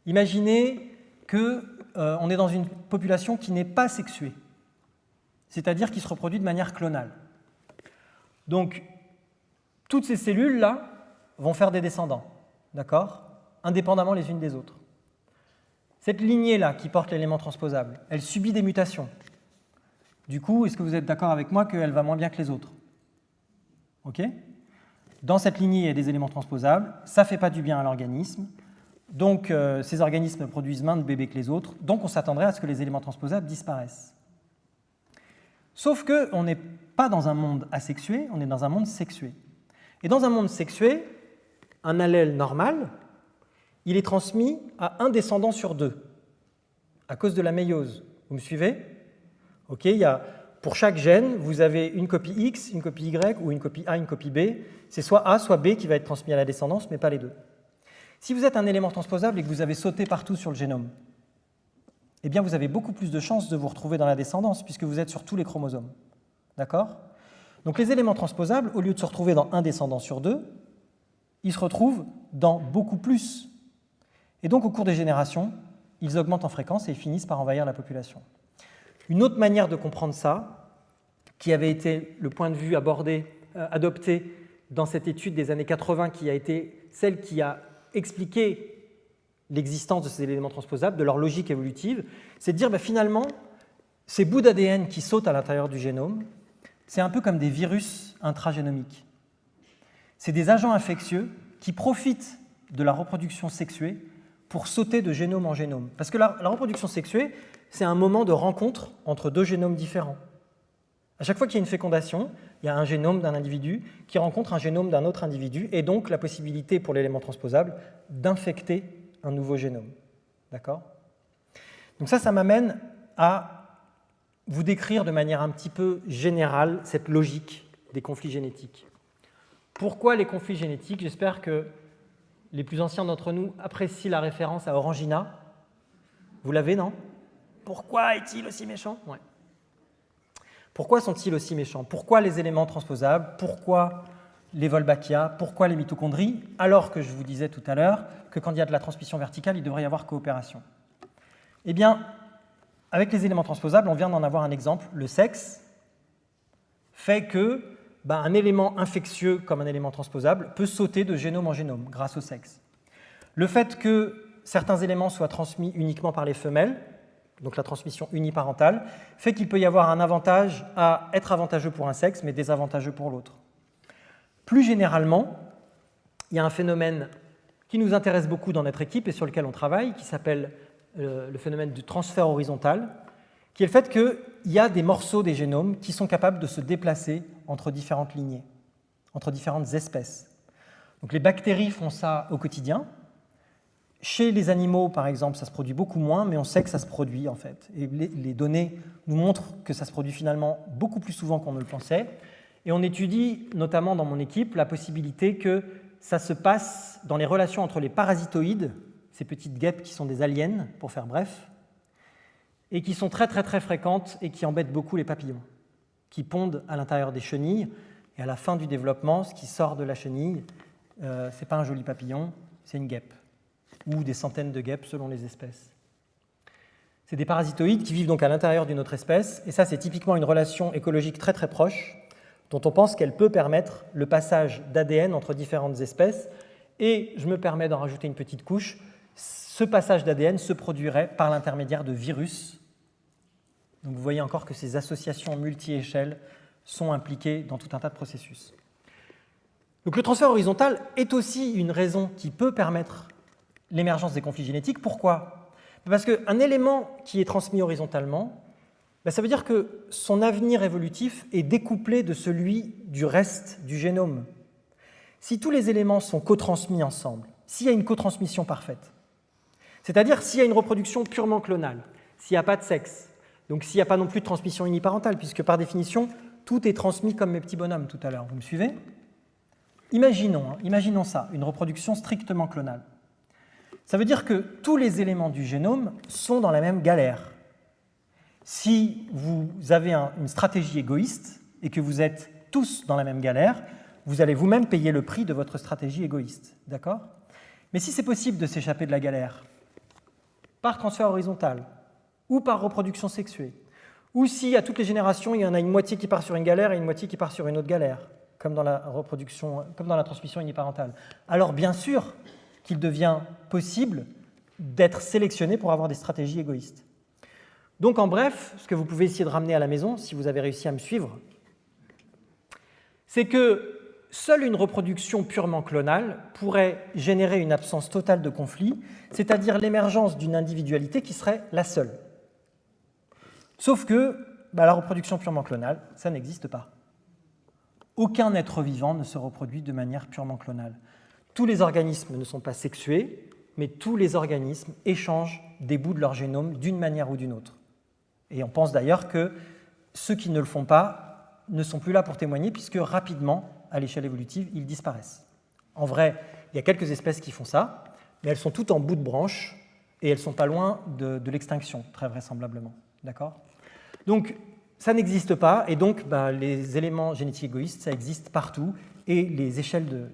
Imaginez qu'on est dans une population qui n'est pas sexuée, c'est-à-dire qui se reproduit de manière clonale. Donc, toutes ces cellules-là vont faire des descendants, d'accord ? Indépendamment les unes des autres. Cette lignée-là qui porte l'élément transposable, elle subit des mutations. Du coup, est-ce que vous êtes d'accord avec moi qu'elle va moins bien que les autres ? Ok ? Dans cette lignée, il y a des éléments transposables, ça ne fait pas du bien à l'organisme, donc ces organismes produisent moins de bébés que les autres, donc on s'attendrait à ce que les éléments transposables disparaissent. Sauf qu'on n'est pas dans un monde asexué, on est dans un monde sexué. Et dans un monde sexué, un allèle normal, il est transmis à un descendant sur deux, à cause de la méiose. Vous me suivez ? Ok, pour chaque gène, vous avez une copie X, une copie Y, ou une copie A, une copie B. C'est soit A, soit B qui va être transmis à la descendance, mais pas les deux. Si vous êtes un élément transposable et que vous avez sauté partout sur le génome, eh bien vous avez beaucoup plus de chances de vous retrouver dans la descendance, puisque vous êtes sur tous les chromosomes. D'accord ? Donc les éléments transposables, au lieu de se retrouver dans un descendant sur deux, ils se retrouvent dans beaucoup plus. Et donc au cours des générations, ils augmentent en fréquence et ils finissent par envahir la population. Une autre manière de comprendre ça, qui avait été le point de vue adopté dans cette étude des années 80, qui a été celle qui a expliqué l'existence de ces éléments transposables, de leur logique évolutive, c'est de dire finalement, ces bouts d'ADN qui sautent à l'intérieur du génome, c'est un peu comme des virus intragénomiques. C'est des agents infectieux qui profitent de la reproduction sexuée pour sauter de génome en génome. Parce que la reproduction sexuée, c'est un moment de rencontre entre deux génomes différents. À chaque fois qu'il y a une fécondation, il y a un génome d'un individu qui rencontre un génome d'un autre individu, et donc la possibilité pour l'élément transposable d'infecter un nouveau génome. D'accord ? Donc ça m'amène à vous décrire de manière un petit peu générale cette logique des conflits génétiques. Pourquoi les conflits génétiques ? J'espère que les plus anciens d'entre nous apprécient la référence à Orangina. Vous l'avez, non ? Pourquoi est-il aussi méchant ? Ouais. Pourquoi sont-ils aussi méchants ? Pourquoi les éléments transposables ? Pourquoi les Wolbachia, pourquoi les mitochondries, alors que je vous disais tout à l'heure que quand il y a de la transmission verticale, il devrait y avoir coopération. Eh bien, avec les éléments transposables, on vient d'en avoir un exemple, le sexe fait que un élément infectieux comme un élément transposable peut sauter de génome en génome grâce au sexe. Le fait que certains éléments soient transmis uniquement par les femelles, donc la transmission uniparentale, fait qu'il peut y avoir un avantage à être avantageux pour un sexe, mais désavantageux pour l'autre. Plus généralement, il y a un phénomène qui nous intéresse beaucoup dans notre équipe et sur lequel on travaille, qui s'appelle le phénomène du transfert horizontal, qui est le fait qu'il y a des morceaux des génomes qui sont capables de se déplacer entre différentes lignées, entre différentes espèces. Donc les bactéries font ça au quotidien. Chez les animaux, par exemple, ça se produit beaucoup moins, mais on sait que ça se produit en fait. Et les données nous montrent que ça se produit finalement beaucoup plus souvent qu'on ne le pensait. Et on étudie, notamment dans mon équipe, la possibilité que ça se passe dans les relations entre les parasitoïdes, ces petites guêpes qui sont des aliens, pour faire bref, et qui sont très très très fréquentes et qui embêtent beaucoup les papillons, qui pondent à l'intérieur des chenilles, et à la fin du développement, ce qui sort de la chenille, ce n'est pas un joli papillon, c'est une guêpe, ou des centaines de guêpes selon les espèces. C'est des parasitoïdes qui vivent donc à l'intérieur d'une autre espèce, et ça c'est typiquement une relation écologique très très proche, dont on pense qu'elle peut permettre le passage d'ADN entre différentes espèces, et je me permets d'en rajouter une petite couche, ce passage d'ADN se produirait par l'intermédiaire de virus. Donc vous voyez encore que ces associations multi-échelles sont impliquées dans tout un tas de processus. Donc le transfert horizontal est aussi une raison qui peut permettre l'émergence des conflits génétiques. Pourquoi? Parce qu'un élément qui est transmis horizontalement, ça veut dire que son avenir évolutif est découplé de celui du reste du génome. Si tous les éléments sont cotransmis ensemble, s'il y a une cotransmission parfaite, c'est-à-dire s'il y a une reproduction purement clonale, s'il n'y a pas de sexe, donc s'il n'y a pas non plus de transmission uniparentale, puisque par définition, tout est transmis comme mes petits bonhommes tout à l'heure. Vous me suivez? Imaginons ça, une reproduction strictement clonale. Ça veut dire que tous les éléments du génome sont dans la même galère. Si vous avez une stratégie égoïste et que vous êtes tous dans la même galère, vous allez vous-même payer le prix de votre stratégie égoïste. D'accord? Mais si c'est possible de s'échapper de la galère, par transfert horizontal, ou par reproduction sexuée, ou si à toutes les générations, il y en a une moitié qui part sur une galère et une moitié qui part sur une autre galère, comme dans la reproduction, comme dans la transmission uniparentale, alors bien sûr qu'il devient possible d'être sélectionné pour avoir des stratégies égoïstes. Donc en bref, ce que vous pouvez essayer de ramener à la maison, si vous avez réussi à me suivre, c'est que seule une reproduction purement clonale pourrait générer une absence totale de conflit, c'est-à-dire l'émergence d'une individualité qui serait la seule. Sauf que la reproduction purement clonale, ça n'existe pas. Aucun être vivant ne se reproduit de manière purement clonale. Tous les organismes ne sont pas sexués, mais tous les organismes échangent des bouts de leur génome d'une manière ou d'une autre. Et on pense d'ailleurs que ceux qui ne le font pas ne sont plus là pour témoigner, puisque rapidement, à l'échelle évolutive, ils disparaissent. En vrai, il y a quelques espèces qui font ça, mais elles sont toutes en bout de branche et elles ne sont pas loin de l'extinction, très vraisemblablement. D'accord ? Donc, ça n'existe pas, et donc les éléments génétiques égoïstes, ça existe partout, et les échelles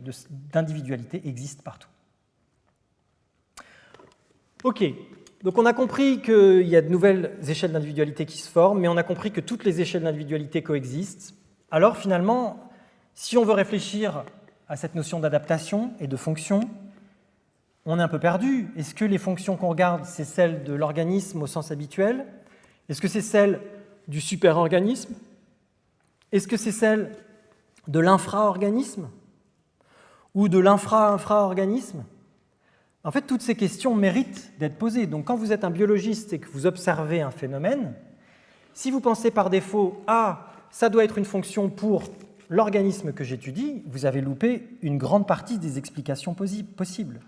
d'individualité existent partout. Ok, donc on a compris qu'il y a de nouvelles échelles d'individualité qui se forment, mais on a compris que toutes les échelles d'individualité coexistent. Alors finalement, si on veut réfléchir à cette notion d'adaptation et de fonction, on est un peu perdu. Est-ce que les fonctions qu'on regarde, c'est celles de l'organisme au sens habituel? Est-ce que c'est celles du superorganisme? Est-ce que c'est celles de l'infra-organisme? Ou de l'infra-infra-organisme? En fait, toutes ces questions méritent d'être posées. Donc, quand vous êtes un biologiste et que vous observez un phénomène, si vous pensez par défaut « Ah, ça doit être une fonction pour l'organisme que j'étudie », vous avez loupé une grande partie des explications possibles.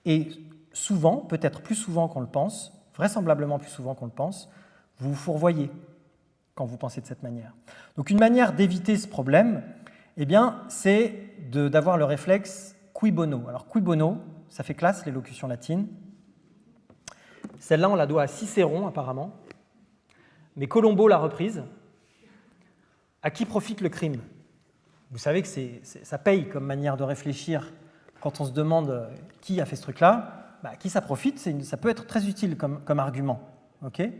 Et souvent, peut-être plus souvent qu'on le pense, vraisemblablement plus souvent qu'on le pense, vous vous fourvoyez quand vous pensez de cette manière. Donc, une manière d'éviter ce problème, eh bien, c'est d'avoir le réflexe cui bono. Alors, cui bono, ça fait classe, l'élocution latine. Celle-là, on la doit à Cicéron, apparemment. Mais Colombo l'a reprise. À qui profite le crime? vous savez que ça paye comme manière de réfléchir quand on se demande qui a fait ce truc-là. Bah, à qui ça profite, ça peut être très utile comme argument. Okay,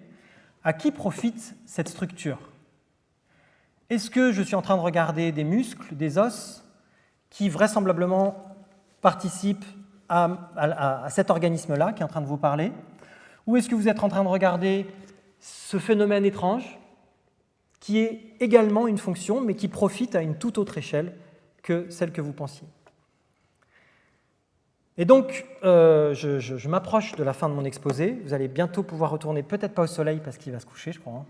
à qui profite cette structure? Est-ce que je suis en train de regarder des muscles, des os, qui vraisemblablement participent à cet organisme-là qui est en train de vous parler? Ou est-ce que vous êtes en train de regarder ce phénomène étrange qui est également une fonction, mais qui profite à une toute autre échelle que celle que vous pensiez? Et donc, je m'approche de la fin de mon exposé. Vous allez bientôt pouvoir retourner, peut-être pas au soleil parce qu'il va se coucher, je crois, hein.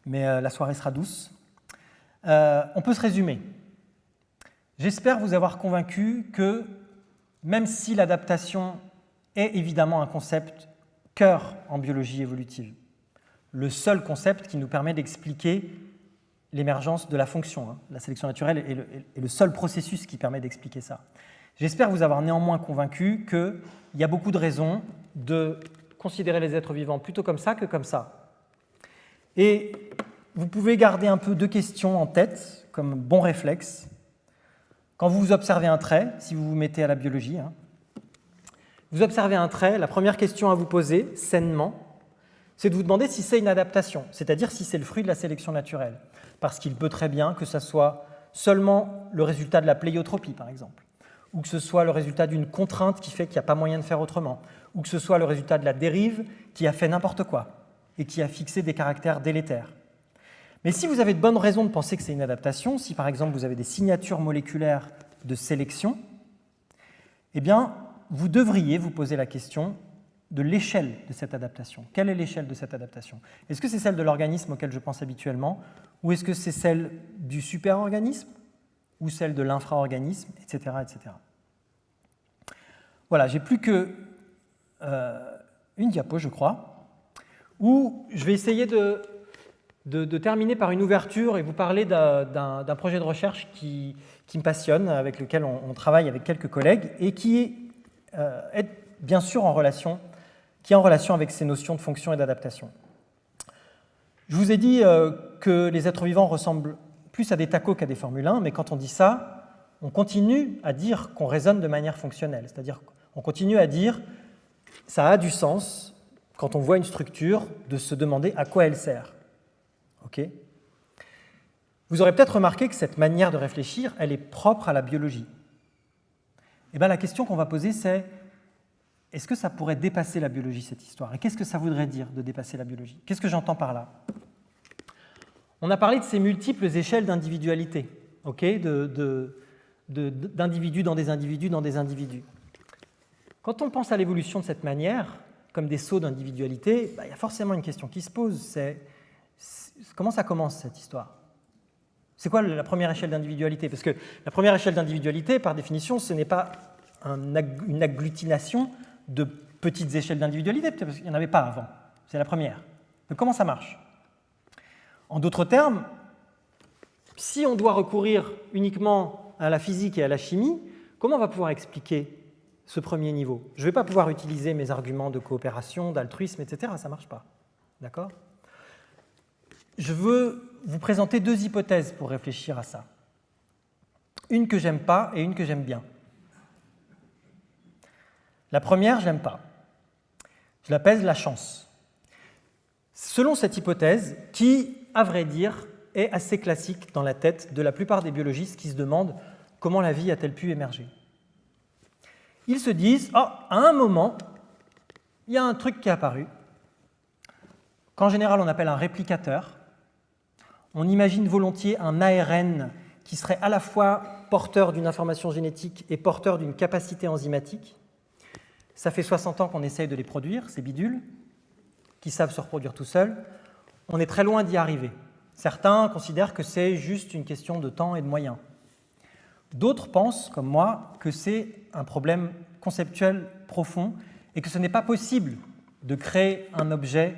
Mais la soirée sera douce. On peut se résumer. J'espère vous avoir convaincu que même si l'adaptation est évidemment un concept cœur en biologie évolutive, le seul concept qui nous permet d'expliquer l'émergence de la fonction, hein, la sélection naturelle est le seul processus qui permet d'expliquer ça. J'espère vous avoir néanmoins convaincu qu'il y a beaucoup de raisons de considérer les êtres vivants plutôt comme ça que comme ça. Et vous pouvez garder un peu deux questions en tête comme bon réflexe. Quand vous observez un trait, si vous vous mettez à la biologie, hein, vous observez un trait, la première question à vous poser, sainement, c'est de vous demander si c'est une adaptation, c'est-à-dire si c'est le fruit de la sélection naturelle. Parce qu'il peut très bien que ça soit seulement le résultat de la pléiotropie, par exemple, ou que ce soit le résultat d'une contrainte qui fait qu'il n'y a pas moyen de faire autrement, ou que ce soit le résultat de la dérive qui a fait n'importe quoi et qui a fixé des caractères délétères. Mais si vous avez de bonnes raisons de penser que c'est une adaptation, si par exemple vous avez des signatures moléculaires de sélection, eh bien, vous devriez vous poser la question de l'échelle de cette adaptation. Quelle est l'échelle de cette adaptation? Est-ce que c'est celle de l'organisme auquel je pense habituellement, ou est-ce que c'est celle du superorganisme, ou celle de l'infraorganisme, etc., etc. Voilà, j'ai plus que une diapo, je crois, où je vais essayer de terminer par une ouverture et vous parler d'un projet de recherche qui me passionne, avec lequel on travaille avec quelques collègues, et qui est bien sûr en relation avec ces notions de fonction et d'adaptation. Je vous ai dit que les êtres vivants ressemblent plus à des tacos qu'à des Formule 1, mais quand on dit ça, on continue à dire qu'on raisonne de manière fonctionnelle, c'est-à-dire qu'on continue à dire ça a du sens, quand on voit une structure, de se demander à quoi elle sert. Okay. Vous aurez peut-être remarqué que cette manière de réfléchir, elle est propre à la biologie. Et bien, la question qu'on va poser, c'est est-ce que ça pourrait dépasser la biologie, cette histoire? Et qu'est-ce que ça voudrait dire de dépasser la biologie? Qu'est-ce que j'entends par là? On a parlé de ces multiples échelles d'individualité, okay, d'individus dans des individus dans des individus. Quand on pense à l'évolution de cette manière, comme des sauts d'individualité, il y a forcément une question qui se pose, c'est comment ça commence cette histoire? C'est quoi la première échelle d'individualité? Parce que la première échelle d'individualité, par définition, ce n'est pas une agglutination de petites échelles d'individualité, parce qu'il n'y en avait pas avant. C'est la première. Donc comment ça marche? En d'autres termes, si on doit recourir uniquement à la physique et à la chimie, comment on va pouvoir expliquer ce premier niveau? Je ne vais pas pouvoir utiliser mes arguments de coopération, d'altruisme, etc. Ça ne marche pas. D'accord? Je veux vous présenter deux hypothèses pour réfléchir à ça. Une que j'aime pas et une que j'aime bien. La première, je n'aime pas. Je l'appelle la chance. Selon cette hypothèse, qui, à vrai dire, est assez classique dans la tête de la plupart des biologistes qui se demandent comment la vie a-t-elle pu émerger. Ils se disent, à un moment, il y a un truc qui est apparu, qu'en général on appelle un réplicateur. On imagine volontiers un ARN qui serait à la fois porteur d'une information génétique et porteur d'une capacité enzymatique. Ça fait 60 ans qu'on essaye de les produire, ces bidules, qui savent se reproduire tout seuls. On est très loin d'y arriver. Certains considèrent que c'est juste une question de temps et de moyens. D'autres pensent, comme moi, que c'est un problème conceptuel profond et que ce n'est pas possible de créer un objet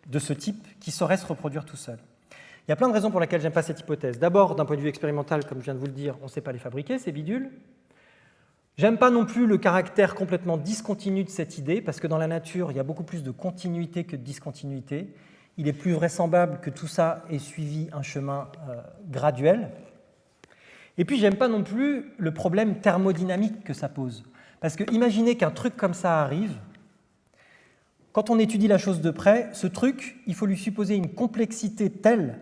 de ce type qui saurait se reproduire tout seul. Il y a plein de raisons pour lesquelles je n'aime pas cette hypothèse. D'abord, d'un point de vue expérimental, comme je viens de vous le dire, on ne sait pas les fabriquer, ces bidules. J'aime pas non plus le caractère complètement discontinu de cette idée, parce que dans la nature, il y a beaucoup plus de continuité que de discontinuité. Il est plus vraisemblable que tout ça ait suivi un chemin graduel. Et puis, j'aime pas non plus le problème thermodynamique que ça pose. Parce que imaginez qu'un truc comme ça arrive. Quand on étudie la chose de près, ce truc, il faut lui supposer une complexité telle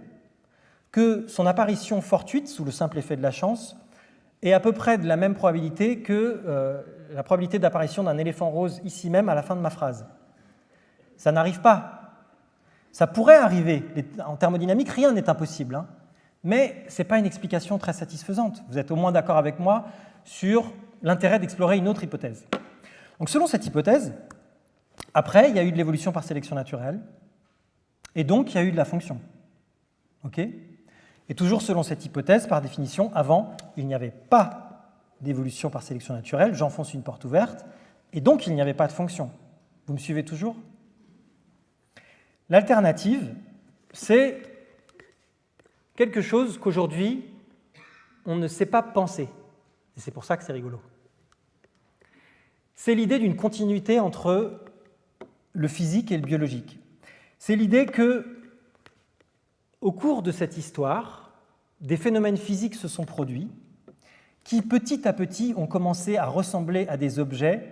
que son apparition fortuite, sous le simple effet de la chance, est à peu près de la même probabilité que la probabilité d'apparition d'un éléphant rose ici même à la fin de ma phrase. Ça n'arrive pas. Ça pourrait arriver. En thermodynamique, rien n'est impossible. Hein. Mais ce n'est pas une explication très satisfaisante. Vous êtes au moins d'accord avec moi sur l'intérêt d'explorer une autre hypothèse. Donc, selon cette hypothèse, après, il y a eu de l'évolution par sélection naturelle, et donc il y a eu de la fonction. Okay ? Et toujours selon cette hypothèse, par définition, avant, il n'y avait pas d'évolution par sélection naturelle, j'enfonce une porte ouverte, et donc il n'y avait pas de fonction. Vous me suivez toujours ? L'alternative, c'est quelque chose qu'aujourd'hui, on ne sait pas penser. Et c'est pour ça que c'est rigolo. C'est l'idée d'une continuité entre le physique et le biologique. C'est l'idée que, au cours de cette histoire, des phénomènes physiques se sont produits qui, petit à petit, ont commencé à ressembler à des objets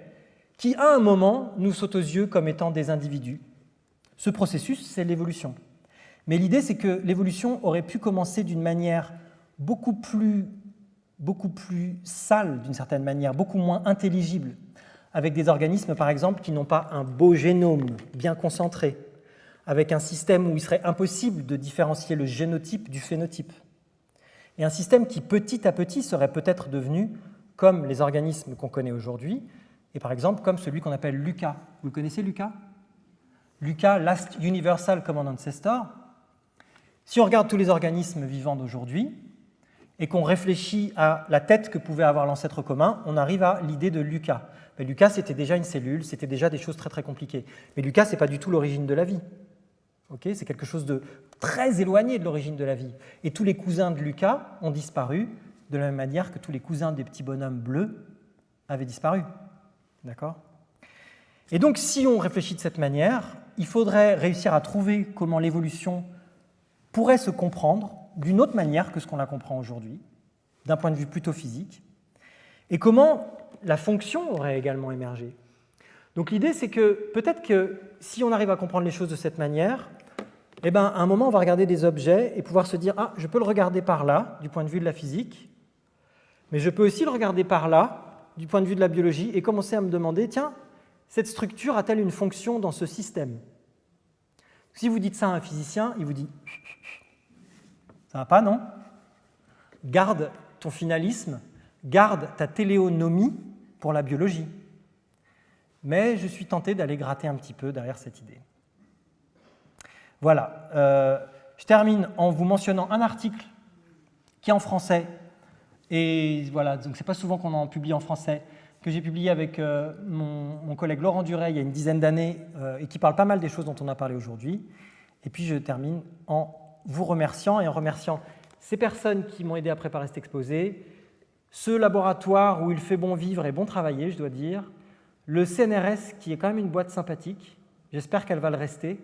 qui, à un moment, nous sautent aux yeux comme étant des individus. Ce processus, c'est l'évolution. Mais l'idée, c'est que l'évolution aurait pu commencer d'une manière beaucoup plus sale, d'une certaine manière, beaucoup moins intelligible, avec des organismes, par exemple, qui n'ont pas un beau génome bien concentré, avec un système où il serait impossible de différencier le génotype du phénotype, et un système qui, petit à petit, serait peut-être devenu comme les organismes qu'on connaît aujourd'hui, et par exemple comme celui qu'on appelle LUCA. Vous le connaissez, LUCA ? LUCA, Last Universal Common Ancestor. Si on regarde tous les organismes vivants d'aujourd'hui, et qu'on réfléchit à la tête que pouvait avoir l'ancêtre commun, on arrive à l'idée de LUCA. Mais LUCA, c'était déjà une cellule, c'était déjà des choses très très compliquées. Mais LUCA, ce n'est pas du tout l'origine de la vie. Okay, c'est quelque chose de très éloigné de l'origine de la vie. Et tous les cousins de LUCA ont disparu de la même manière que tous les cousins des petits bonhommes bleus avaient disparu. D'accord ? Et donc, si on réfléchit de cette manière, il faudrait réussir à trouver comment l'évolution pourrait se comprendre d'une autre manière que ce qu'on la comprend aujourd'hui, d'un point de vue plutôt physique, et comment la fonction aurait également émergé. Donc l'idée, c'est que peut-être que si on arrive à comprendre les choses de cette manière, eh ben, à un moment, on va regarder des objets et pouvoir se dire « Ah, je peux le regarder par là, du point de vue de la physique, mais je peux aussi le regarder par là, du point de vue de la biologie, et commencer à me demander « Tiens, cette structure a-t-elle une fonction dans ce système ?» Si vous dites ça à un physicien, il vous dit « Ça va pas, non ? Garde ton finalisme, garde ta téléonomie pour la biologie. » Mais je suis tenté d'aller gratter un petit peu derrière cette idée. Voilà. Je termine en vous mentionnant un article qui est en français. Et voilà, donc c'est pas souvent qu'on en publie en français, que j'ai publié avec mon collègue Laurent Duret il y a une dizaine d'années et qui parle pas mal des choses dont on a parlé aujourd'hui. Et puis je termine en vous remerciant et en remerciant ces personnes qui m'ont aidé à préparer cet exposé, ce laboratoire où il fait bon vivre et bon travailler, je dois dire, le CNRS qui est quand même une boîte sympathique, j'espère qu'elle va le rester,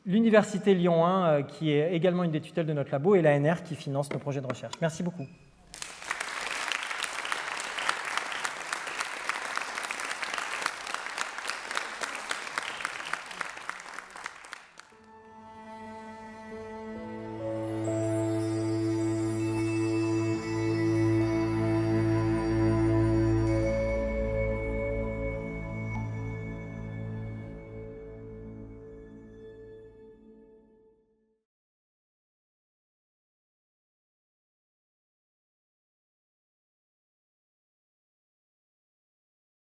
l'Université Lyon 1 qui est également une des tutelles de notre labo et l'ANR qui finance nos projets de recherche. Merci beaucoup.